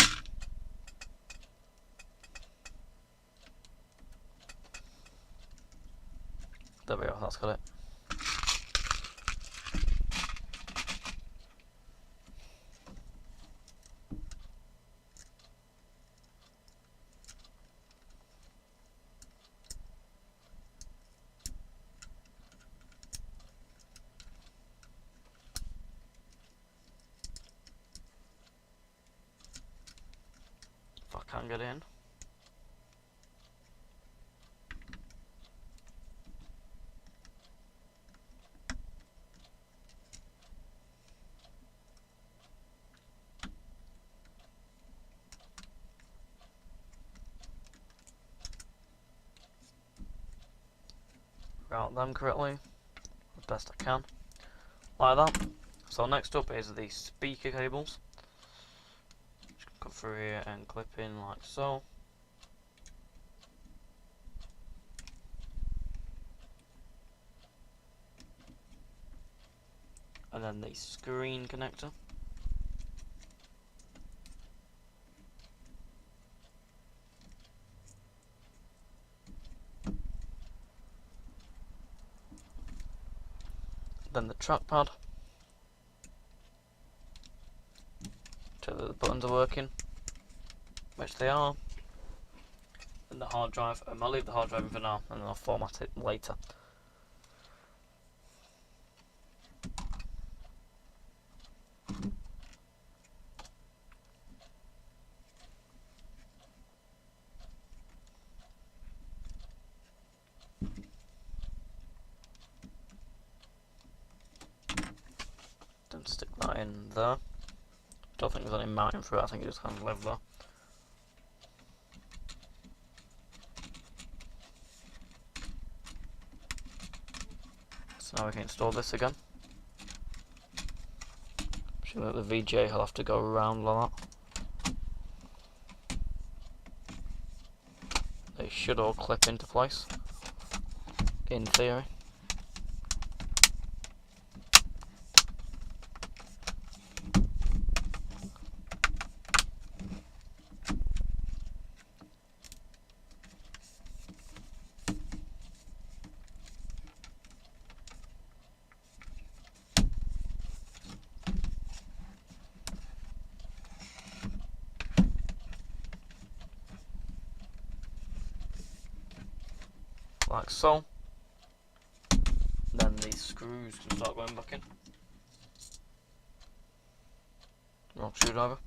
There we go, that's got it. If I can get in. Route them correctly, as best I can, like that. So next up is the speaker cables, which can come through here and clip in like so. And then the screen connector. Then the trackpad. Check that the buttons are working, which they are. And the hard drive. I'll leave the hard drive in for now, and then I'll format it later. Then stick that in there. Don't think there's any mountain for it, I think it just kind of live there. So now we can install this again. Assuming that the VGA will have to go around like that. They should all clip into place, in theory. Like so. Then these screws can start going back in. Wrong screwdriver.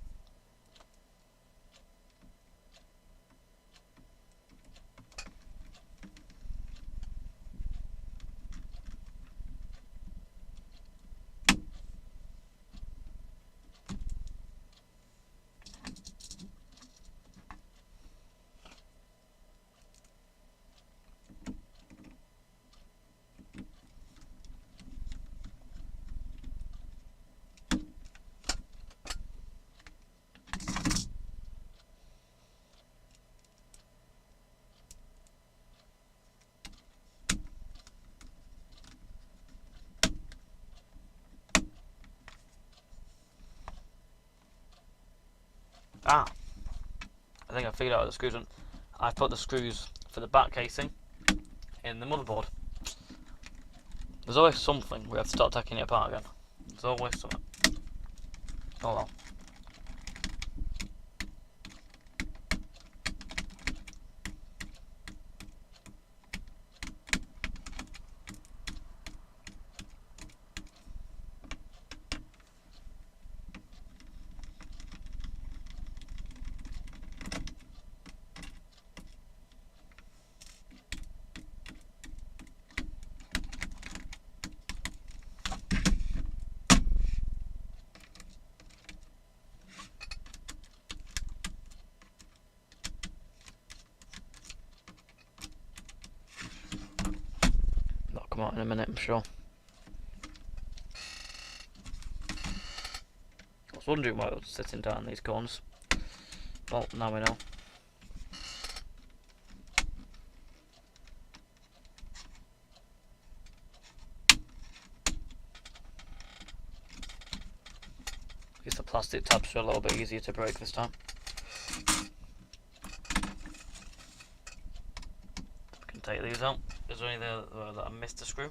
I think I figured out the screws. I put the screws for the back casing in the motherboard. There's always something. We have to start taking it apart again. There's always something. Oh well. Come out in a minute, I'm sure. I was wondering why I was sitting down in these corners. Well, now we know. At least the plastic tabs are a little bit easier to break this time. I can take these out. Is there any there that I missed a screw?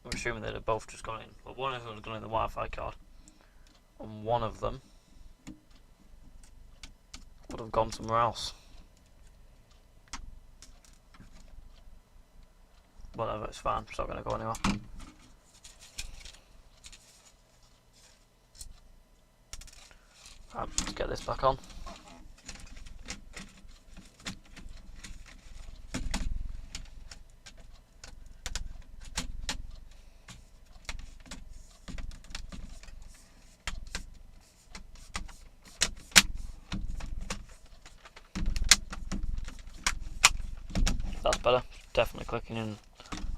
I'm assuming they'd have both just gone in. But one of them has gone in the Wi-Fi card. And one of them would have gone somewhere else. Whatever, it's fine. It's not going to go anywhere. Right, let's get this back on. That's better. Definitely clicking in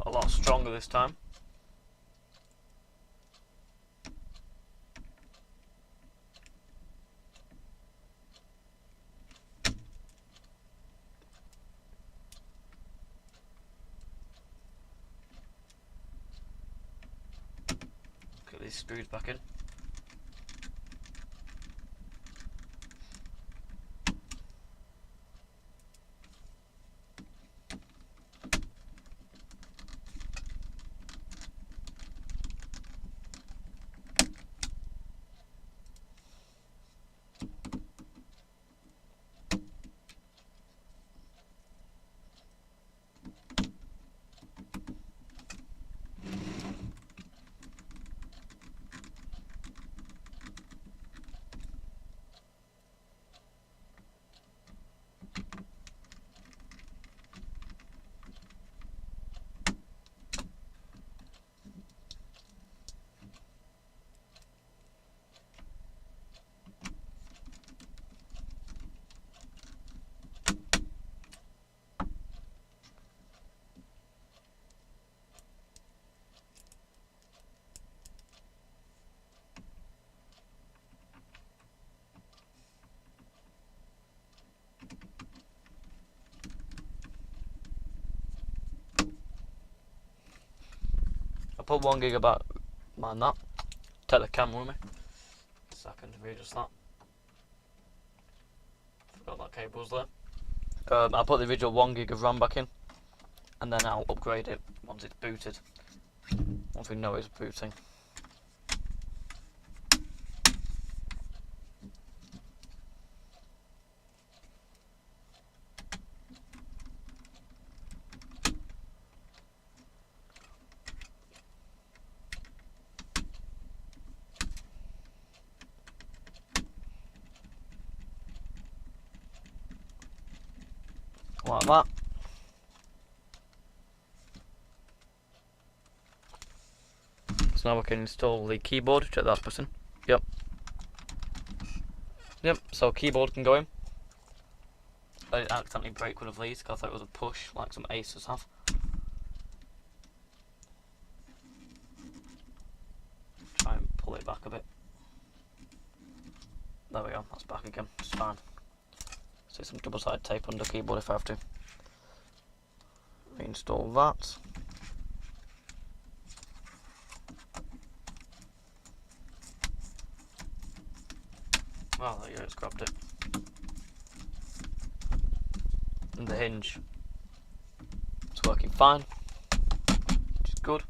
a lot stronger this time. Get these screws back in. put 1 gig about, mind that. Take the camera with me. Second, readjust that. Forgot that cable was there. I'll put the original 1 gig of RAM back in, and then I'll upgrade it once it's booted. Once we know it's booting. Like that. So now we can install the keyboard. Check that button. Yep. Yep, so keyboard can go in. I didn't accidentally break one of these because I thought it was a push, like some Asus have. Try and pull it back a bit. There we go, that's back again, it's fine. So some double-sided tape under keyboard if I have to. Reinstall that. Well, there you go, it's grabbed it. And the hinge, it's working fine, which is good.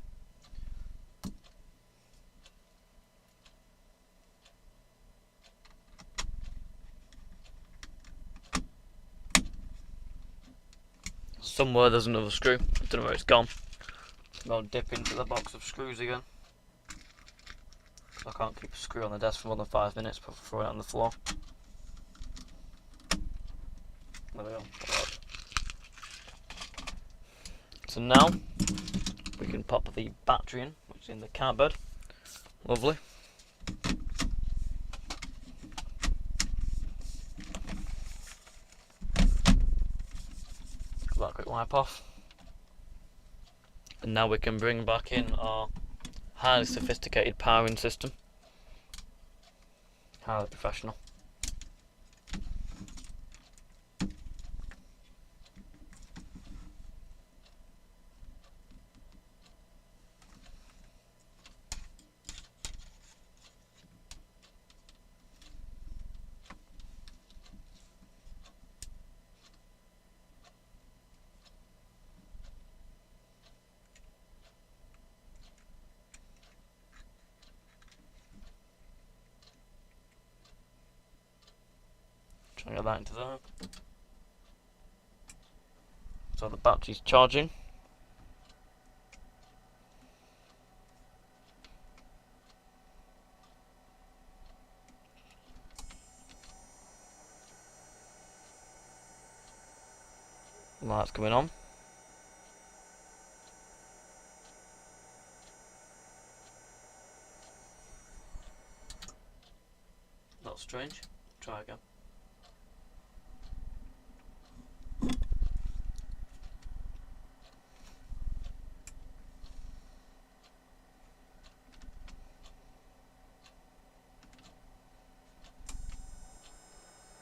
Somewhere there's another screw, I don't know where it's gone. I'll dip into the box of screws again. I can't keep a screw on the desk for more than 5 minutes before throwing it on the floor. There we go. So now we can pop the battery in, which is in the cardboard. Lovely. Give that a quick wipe off. And now we can bring back in our highly sophisticated powering system. Highly professional. Try and get that into there. So the battery's charging. Lights coming on. That's strange. Try again.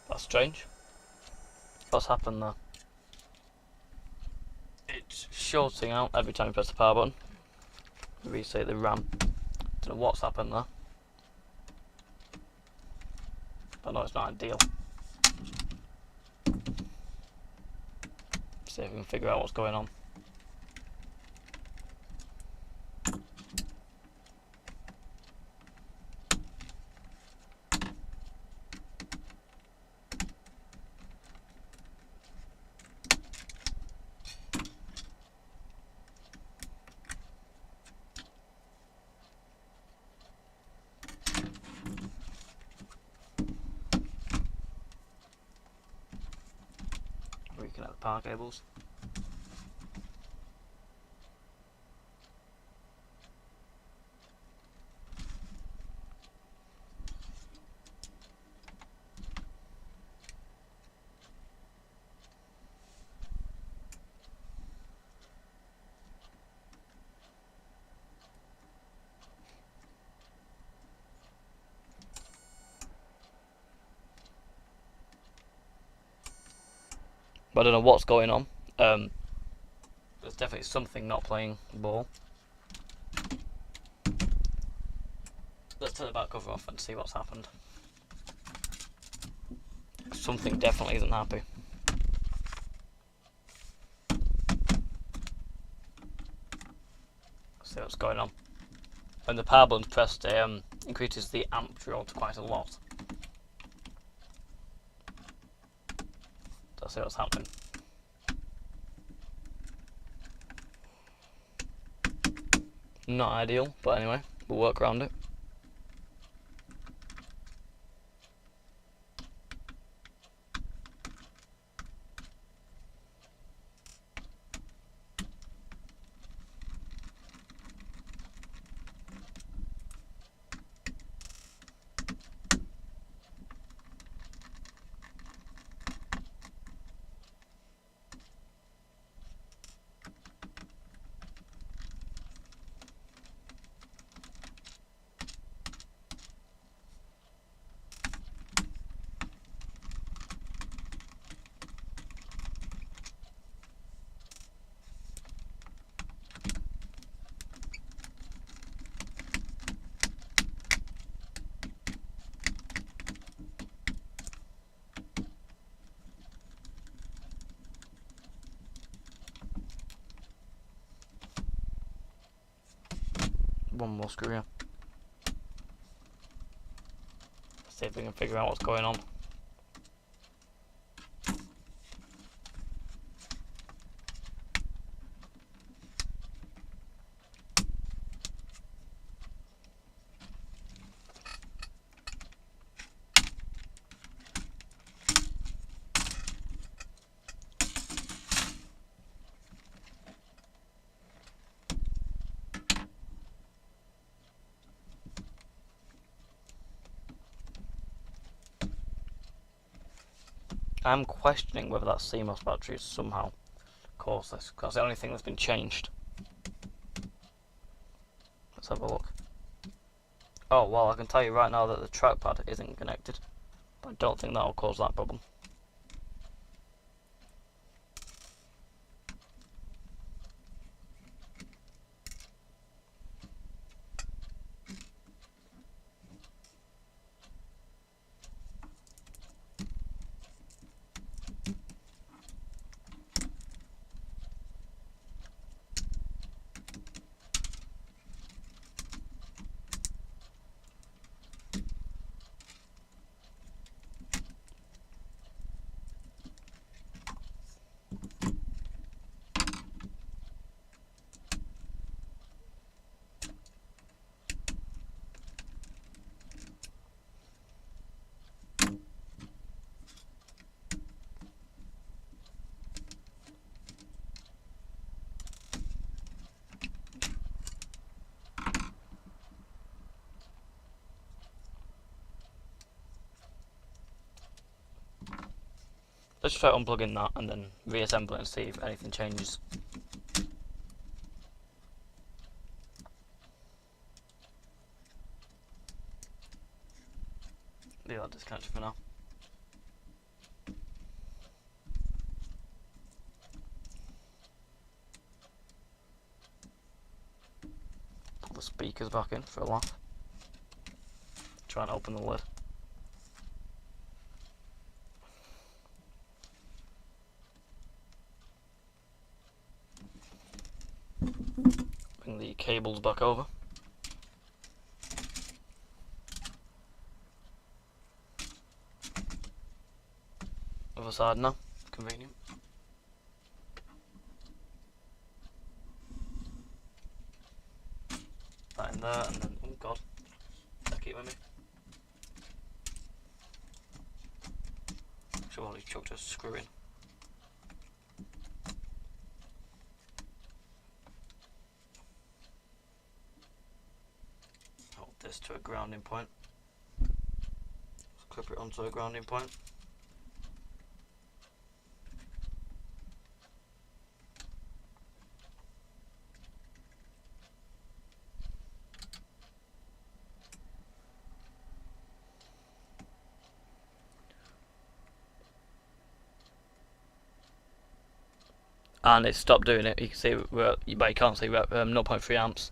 That's strange. What's happened there? It's shorting out every time you press the power button. Reset the RAM. Don't know what's happened there. But no, it's not ideal. See if we can figure out what's going on. Reconnect the power cables. But I don't know what's going on. There's definitely something not playing ball. Let's take the back cover off and see what's happened. Something definitely isn't happy. Let's see what's going on. When the power button's pressed, it increases the amp draw to quite a lot. Let's see what's happening. Not ideal, but anyway, we'll work around it. One more screw here. See if we can figure out what's going on. I'm questioning whether that CMOS battery has somehow caused this, because that's the only thing that's been changed. Let's have a look. Oh, well, I can tell you right now that the trackpad isn't connected, but I don't think that will cause that problem. Let's try unplugging that and then reassemble it and see if anything changes. Leave that disconnected for now. Put the speakers back in for a laugh. Try and open the lid. Bring the cables back over. Other side now, convenient. That in there, and then, oh god, take it with me. Sure, he's chucked a screw in. Hold this to a grounding point. Just clip it onto a grounding point. And it stopped doing it. You can see we're at, but you can't see we're at 0.3 amps.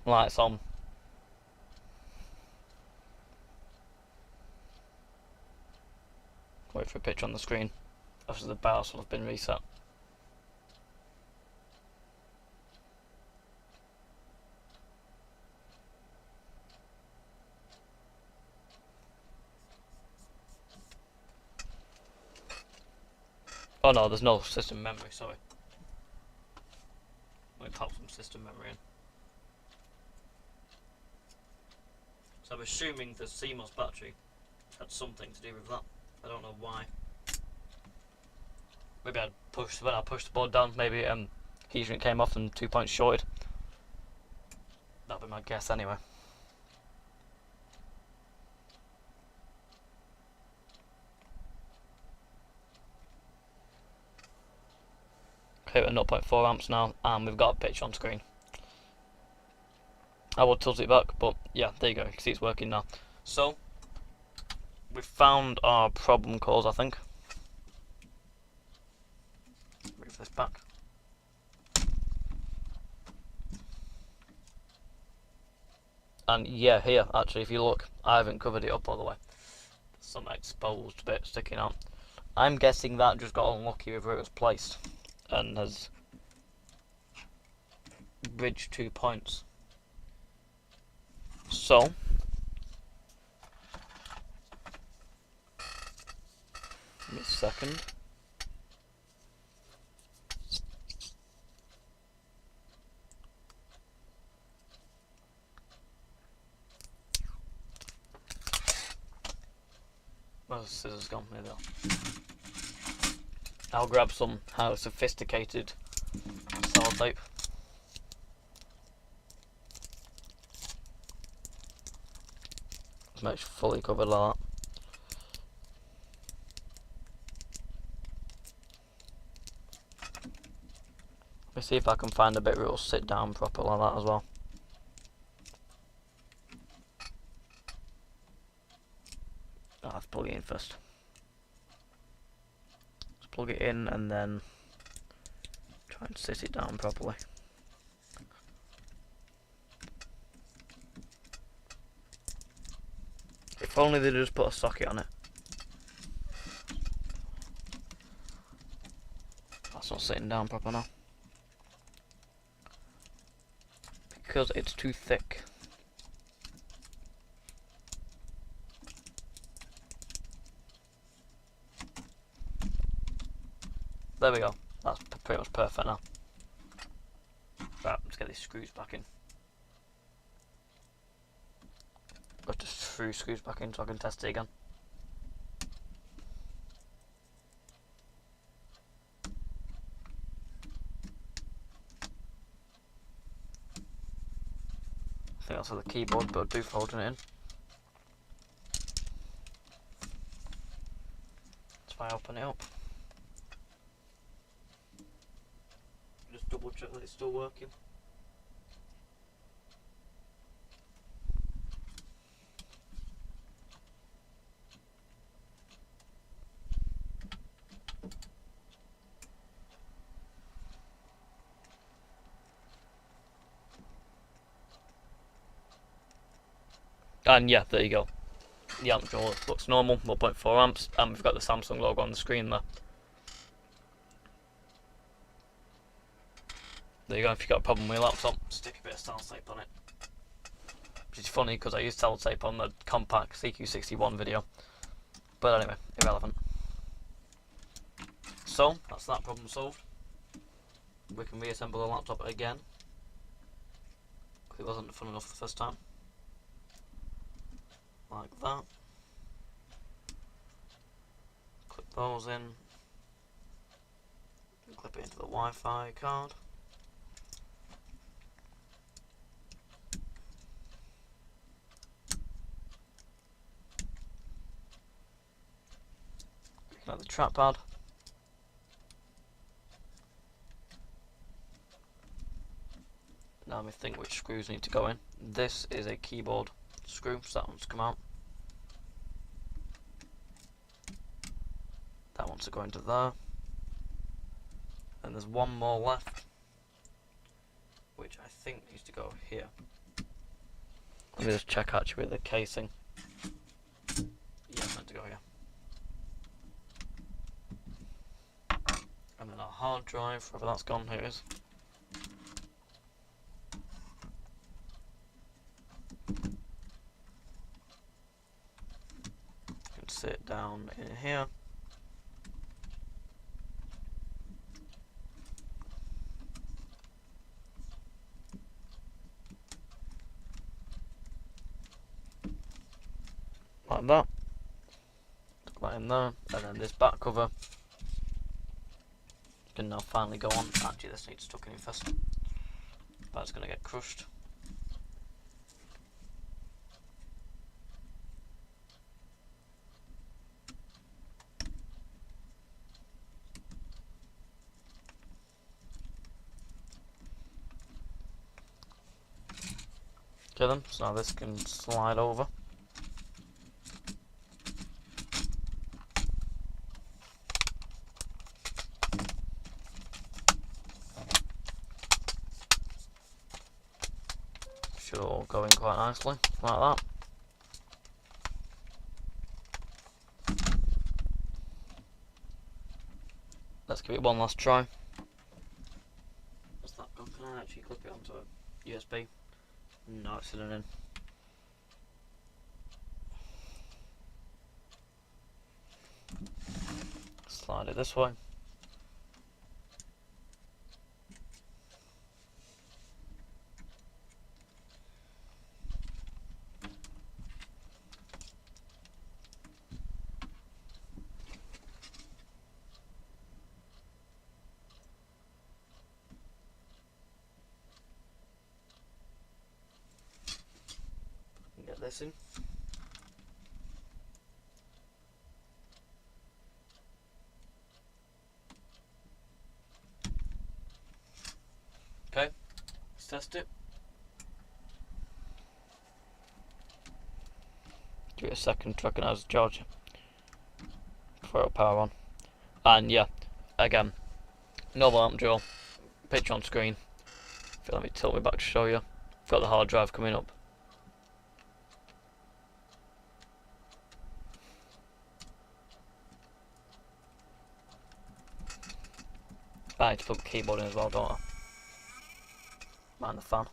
Lights on. Wait for a picture on the screen. After the BIOS will have been reset. Oh no, there's no system memory, sorry. Let me pop some system memory in. So I'm assuming the CMOS battery had something to do with that. I don't know why. Maybe when I pushed the board down, maybe heat shrink came off and 2 points shorted. That'd be my guess anyway. Okay, we're at 0.4 amps now, and we've got a picture on screen. I will tilt it back, but yeah, there you go. You can see it's working now. So, we've found our problem cause, I think. Move this back. And yeah, here, actually, if you look, I haven't covered it up all the way. There's some exposed bit sticking out. I'm guessing that just got unlucky with where it was placed and has bridged 2 points. So, give me a second. Where's the scissors gone? There they are. I'll grab some highly sophisticated sellotape. Make sure fully covered like that. Let me see if I can find a bit where it'll sit down proper like that as well. I'll have to plug it in first. Let's plug it in and then try and sit it down properly. If only they'd just put a socket on it. That's not sitting down proper now. Because it's too thick. There we go. That's pretty much perfect now. Right, let's get these screws back in. Got just threw screws back in so I can test it again. I think that's for the keyboard, but I'll do for holding it in. That's why I open it up. Just double check that it's still working. And yeah, there you go. The amp drawer looks normal, 1.4 amps, and we've got the Samsung logo on the screen there. There you go, if you've got a problem with your laptop, stick a bit of sellotape on it. Which is funny because I used sellotape on the compact CQ61 video. But anyway, irrelevant. So, that's that problem solved. We can reassemble the laptop again. Because it wasn't fun enough the first time. Like that. Clip those in. Clip it into the Wi-Fi card. Connect the trackpad. Now we think which screws need to go in. This is a keyboard screw, so that one's come out. That one's to go into there. And there's one more left, which I think needs to go here. Let me just check actually with the casing. Yeah, it's meant to go here. hard drive, wherever that's gone, here it is. Can sit down in here. Like that. Tuck that in there, and then this back cover can now finally go on. Actually, this needs tucking in first. That's going to get crushed. Okay then, so now this can slide over. Should all go in quite nicely, like that. Let's give it one last try. What's that gone? Can I actually clip it onto a USB? No, it's sitting in. Slide it this way. Get this in. Okay, let's test it. Give it a second, check it as charge before it'll power on. And yeah, again, normal amp drill, picture on screen. Let me tilt me back to show you. Got the hard drive coming up. I need to put the keyboard in as well, don't I? Mind the fan.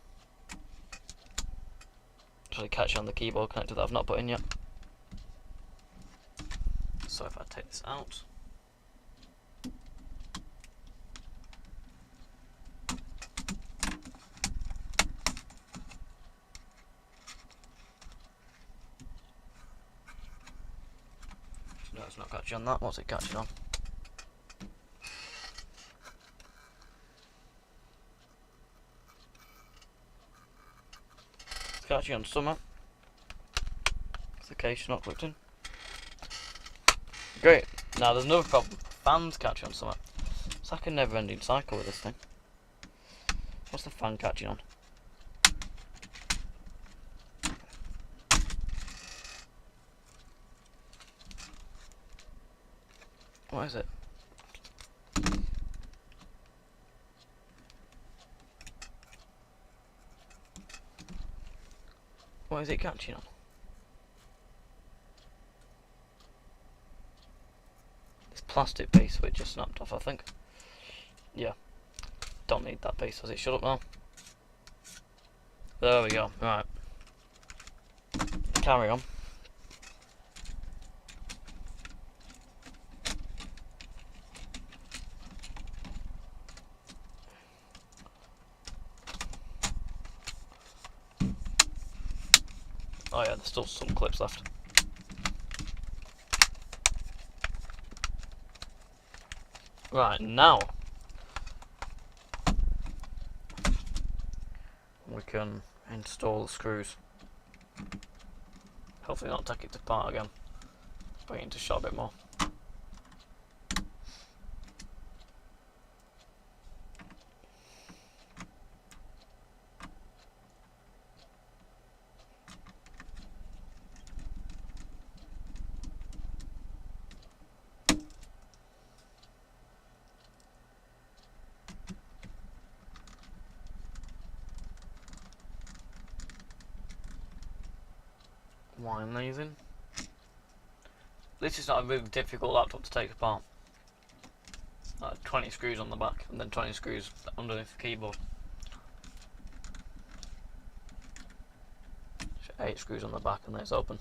Actually catch on the keyboard connector that I've not put in yet. So if I take this out, no, it's not catching on that. What's it catching on? It's catching on summer. It's the case not clicked in. Great. Now there's another problem. Fans catch on summer. It's like a never-ending cycle with this thing. What's the fan catching on? What is it? What is it catching on? This plastic base which just snapped off, I think. Yeah. Don't need that base as it shut up now. There we go. Right. Carry on. Oh yeah, there's still some clips left. Right, now we can install the screws. Hopefully not take it apart again. Bring it into shot a bit more. Wine these in. This is not a really difficult laptop to take apart. 20 screws on the back and then 20 screws underneath the keyboard. 8 screws on the back and then it's open.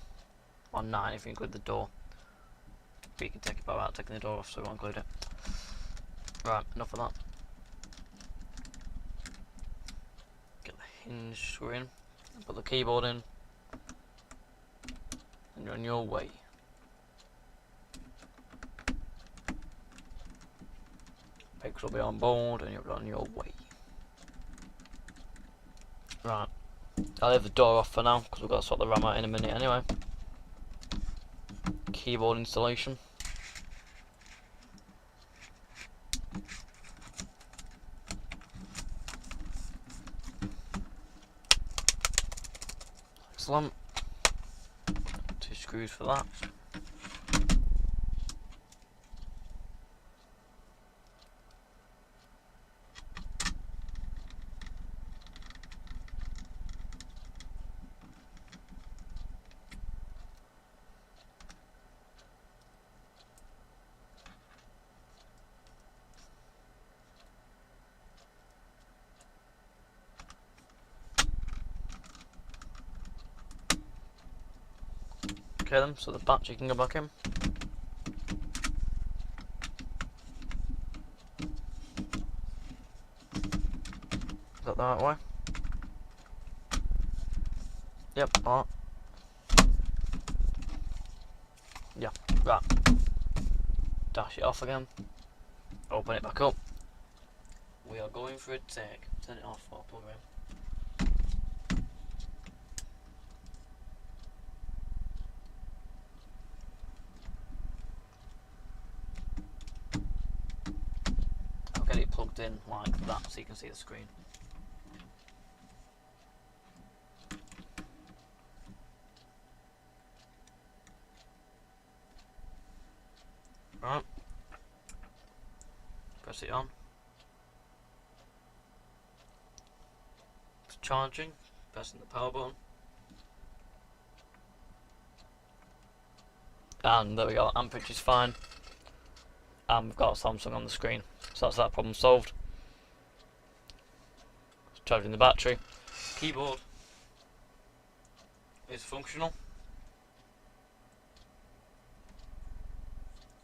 Or 9 if you include the door. But you can take it back without taking the door off, so we won't include it. Right, enough of that. Get the hinge screw in, and put the keyboard in, and you're on your way. Picks will be on board and you're on your way. Right, I'll leave the door off for now because we've got to sort the RAM out in a minute anyway. Keyboard installation. Excellent. 2 screws for that. Okay then, so the battery can go back in. Is that the right way? Yep, alright. Yeah, right. Dash it off again. Open it back up. We are going for a take. Turn it off or plug it in. Get it plugged in like that so you can see the screen. Right. Press it on. It's charging. Pressing the power button. And there we go, amperage is fine. And we've got Samsung on the screen. So that's that problem solved. It's charging the battery. Keyboard is functional.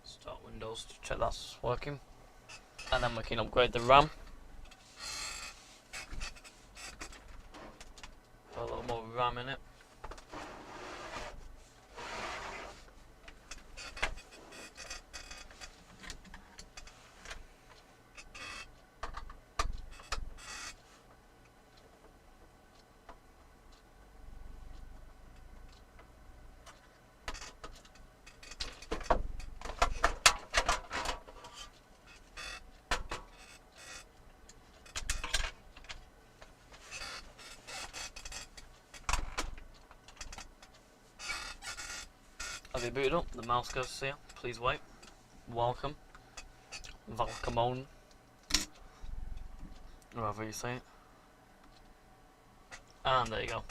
Start Windows to check that's working. And then we can upgrade the RAM. Put a little more RAM in it. Have you booted up? The mouse goes here. Please wait. Welcome. Welcome on. However you say it. And there you go.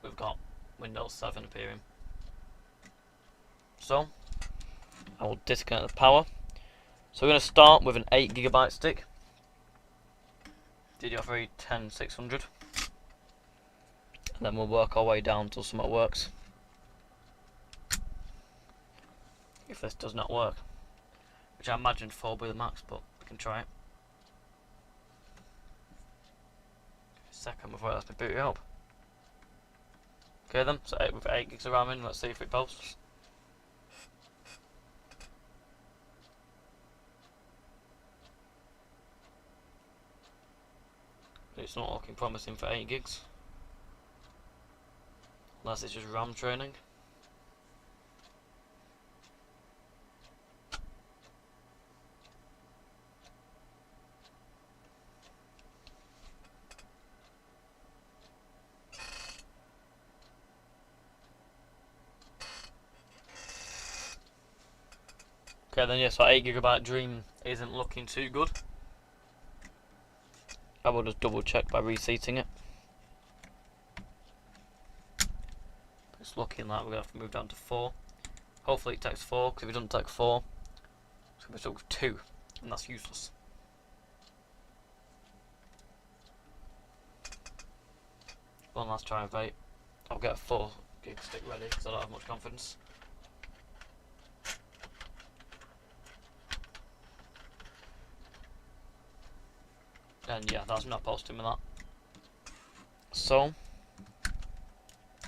We've got Windows 7 appearing. So, I will disconnect the power. So we're going to start with an 8GB stick. DDR3 10600. And then we'll work our way down until something works. If this does not work, which I imagine 4 will be the max, but we can try it. A second before it lets me boot it up. Okay then, so with 8 gigs of RAM in, let's see if it posts. It's not looking promising for 8 gigs. Unless it's just RAM training. Okay then, yes, our 8GB Dream isn't looking too good. I will just double check by reseating it. It's looking like we're going to have to move down to 4. Hopefully it takes 4, because if it doesn't take 4, So we're stuck with 2, and that's useless. One last try of 8. I'll get a 4 gig stick ready because I don't have much confidence. And yeah, that's not posting with that. So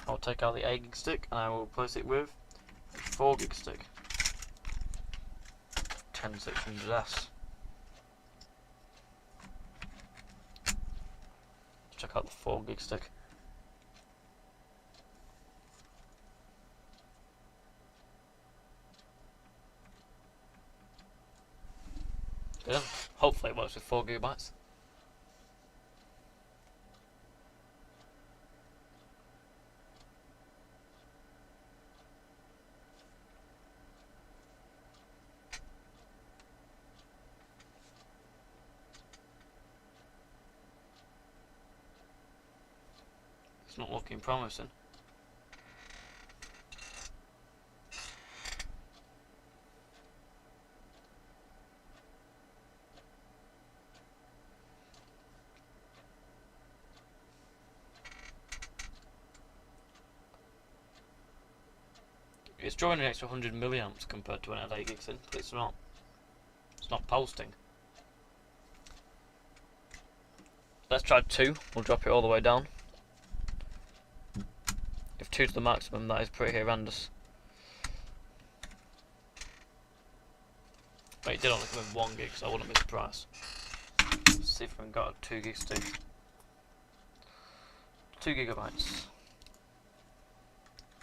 I'll take out the 8 gig stick and I will replace it with a 4 gig stick. 10600S. Check out the 4 gig stick. Yeah, hopefully it works with 4 gigabytes. It's not looking promising. It's drawing an extra 100 milliamps compared to when it had 8 gigs in, but it's not posting. Let's try 2, we'll drop it all the way down. If 2 to the maximum, that is pretty horrendous. But it did only come in 1 gig, so I wouldn't be surprised. Let's see if we can get a 2 gig stick. 2 gigabytes.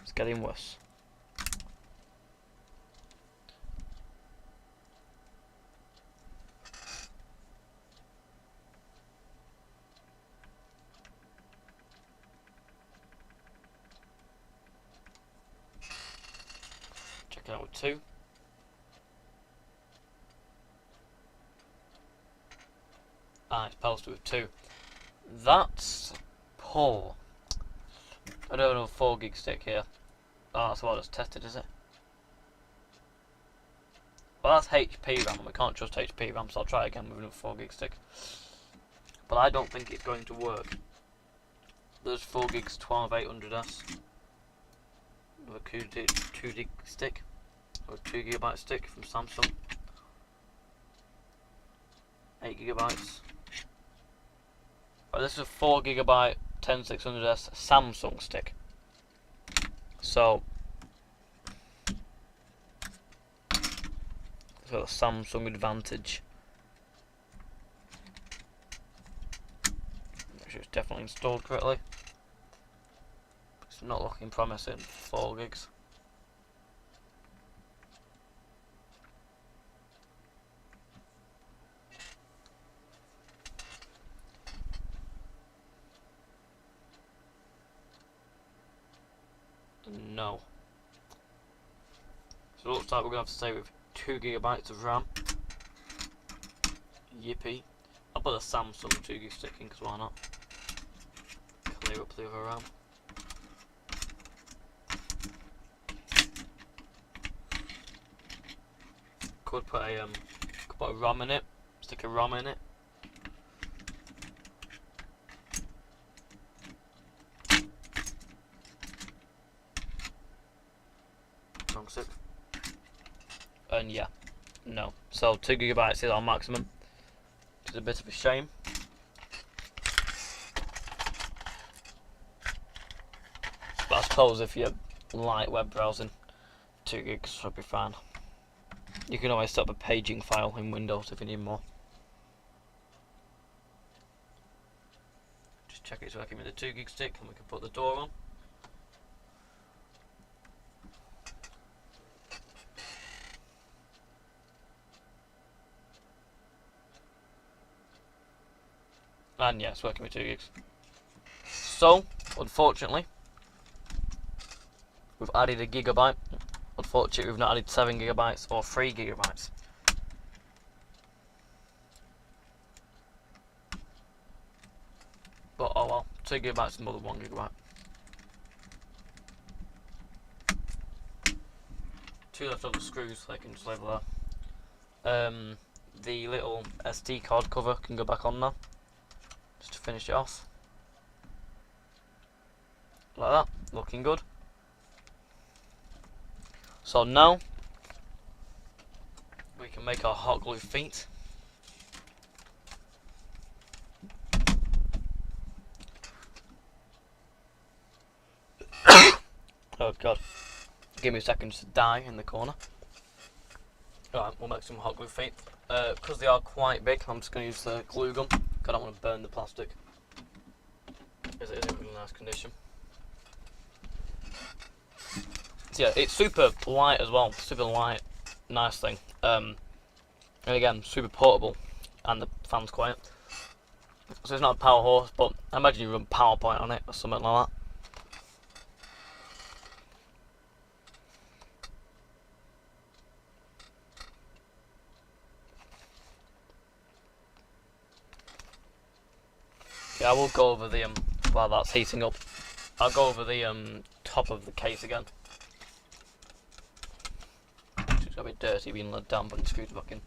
It's getting worse. Check it out with 2. Ah, it's posted with 2. That's poor. I don't have a 4 gig stick here. Oh, that's what I just tested, is it? Well, that's HP RAM, and we can't trust HP RAM, so I'll try again with another 4 gig stick. But I don't think it's going to work. There's 4 gigs 12800S. With a 2 gig stick, or a 2 gigabyte stick from Samsung. 8 gigabytes. Right, this is a 4 gigabyte 10600S Samsung stick. So it's got a Samsung advantage. Make sure it's definitely installed correctly. It's not looking promising. 4 gigs. No. So it looks like we're going to have to stay with 2 gigabytes of RAM. Yippee. I'll put a Samsung 2 gig stick in because why not? Clear up the other RAM. Could put a ROM in it. Stick a ROM in it. And yeah, no. So 2 gigabytes is our maximum, which is a bit of a shame. But I suppose if you're light web browsing, 2 gigs should be fine. You can always set up a paging file in Windows if you need more. Just check it's working with the 2 gig stick, and we can put the door on. And yeah, it's working with 2 gigs. So, unfortunately, we've added a gigabyte. Unfortunately, we've not added 7 gigabytes or 3 gigabytes. But oh well, 2 gigabytes is more than 1 gigabyte. 2 leftover screws, so they can just level there. the little SD card cover can go back on now, just to finish it off. Like that, looking good. So now we can make our hot glue feet. Oh god, give me a second just to die in the corner. Alright, we'll make some hot glue feet. Because they are quite big, I'm just going to use the glue gun, because I don't want to burn the plastic, as it is in really nice condition. So yeah, it's super light as well, super light, nice thing. And again, super portable, and the fan's quiet. So it's not a power horse, but I imagine you run PowerPoint on it or something like that. Yeah, I will go over the while that's heating up. I'll go over the top of the case again. It's got a bit dirty being let down, but it's screwed back in.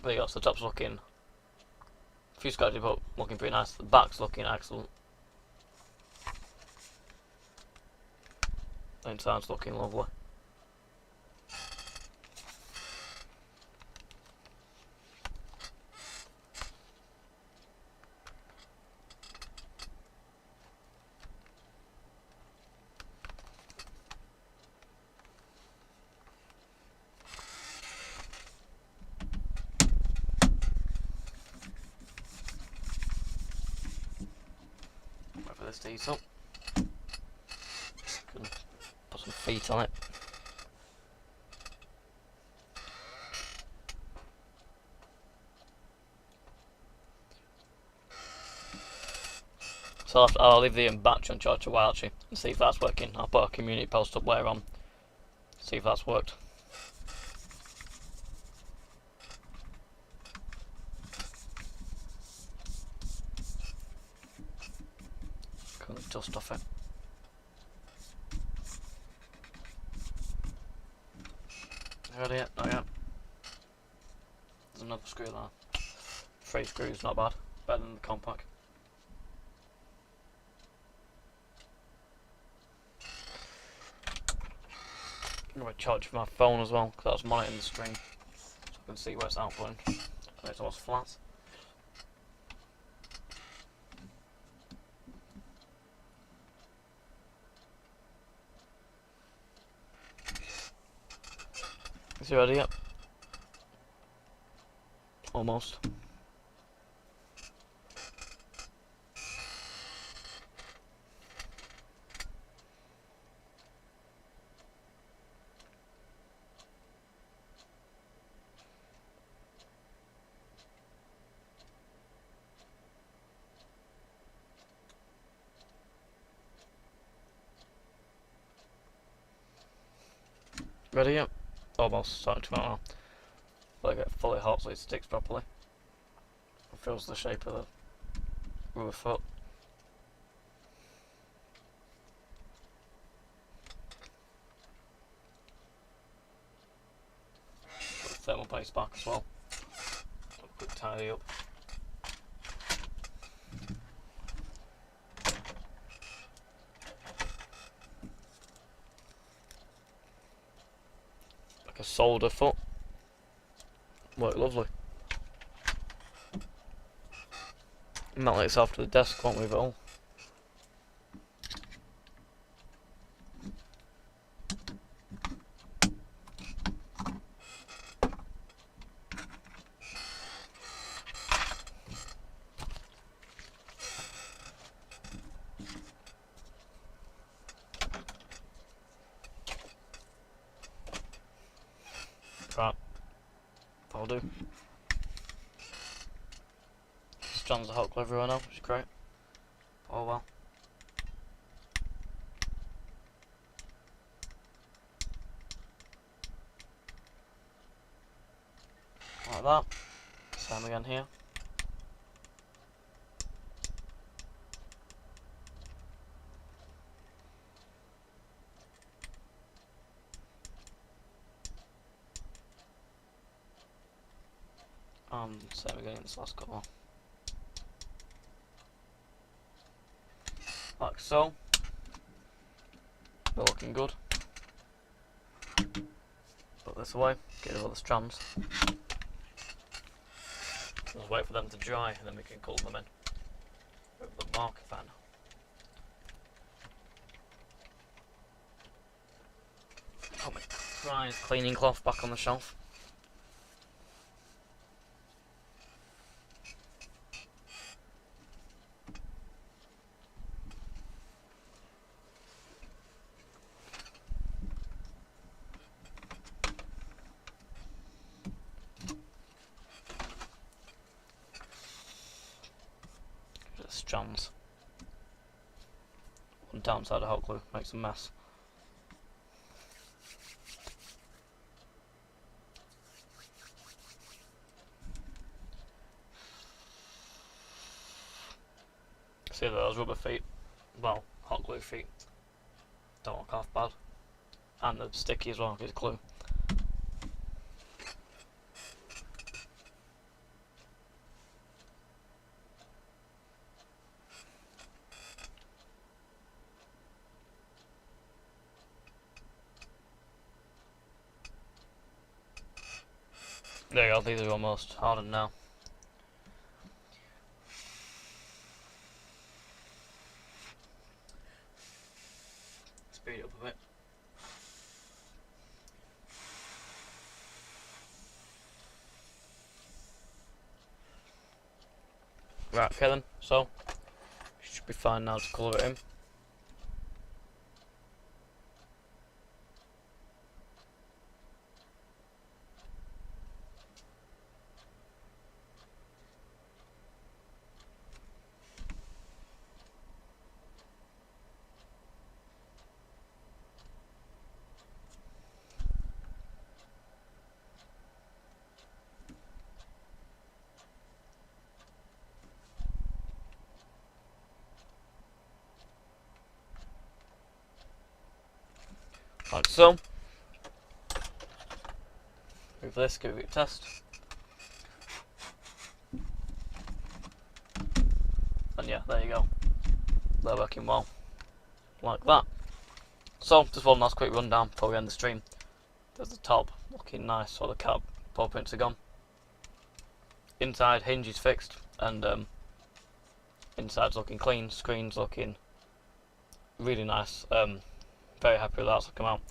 There you go, so the top's looking, a few scratches but looking pretty nice. The back's looking excellent. The inside's looking lovely. Wait for this to heat up. Put some feet on it. So I'll leave the battery on charge a while actually, and see if that's working. I'll put a community post up later on, see if that's worked. Cut the dust off it. Ready yet? Not yet. There's another screw there. 3 screws, not bad. Better than the compact. I'm going to charge for my phone as well, because that's monitoring the stream, so I can see where it's outputting. And it's almost flat. Is you ready yet? Almost. Ready yet? Almost starting to come out now. Let it get fully hot so it sticks properly. It fills the shape of the rubber foot. Put the thermal paste back as well. Quick tidy up. Like a solder foot. Work lovely. Mount it off to the desk, won't move at all. Right, that'll do. Strands of hot glue everywhere now, which is great. Oh well. Like that. Same again here. Same again in this last couple. Like so. They're looking good. Put this away, get rid of all the strands. Just wait for them to dry and then we can colour them in with the marker pen. Oh my Christ, cleaning cloth back on the shelf. Strands. One downside of hot glue makes a mess. See those rubber feet? Well, hot glue feet. Don't look half bad. And they're sticky as well because it's glue. There you go, these are almost hardened now. Speed it up a bit. Right, okay then, so should be fine now to colour it in. Like so. Move this, give it a test. And yeah, there you go. They're working well. Like that. So, just one last quick rundown before we end the stream. There's the top, looking nice, so the cap paw prints are gone. Inside, hinge is fixed, and inside's looking clean, screen's looking really nice. Very happy with that, so come out.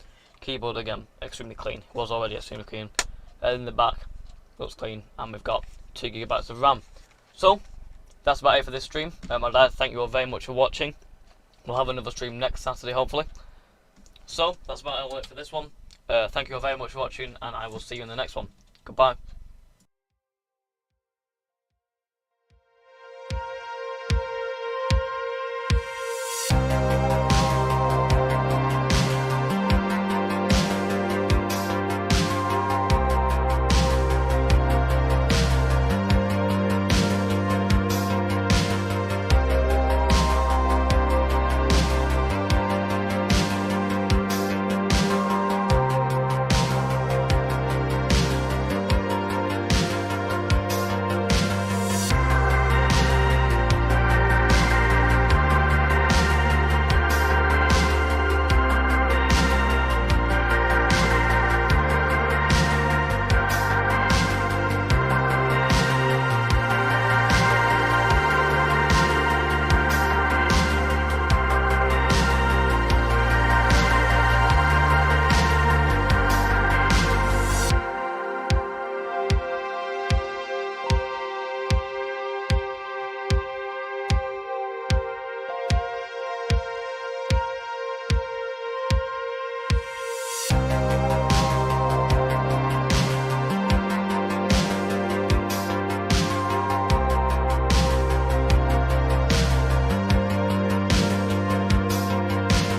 Keyboard again, extremely clean. It was already extremely clean. In the back, looks clean, and we've got 2 GB of RAM. So, that's about it for this stream. I'd like to thank you all very much for watching. We'll have another stream next Saturday, hopefully. So, that's about it for this one. Thank you all very much for watching, and I will see you in the next one. Goodbye.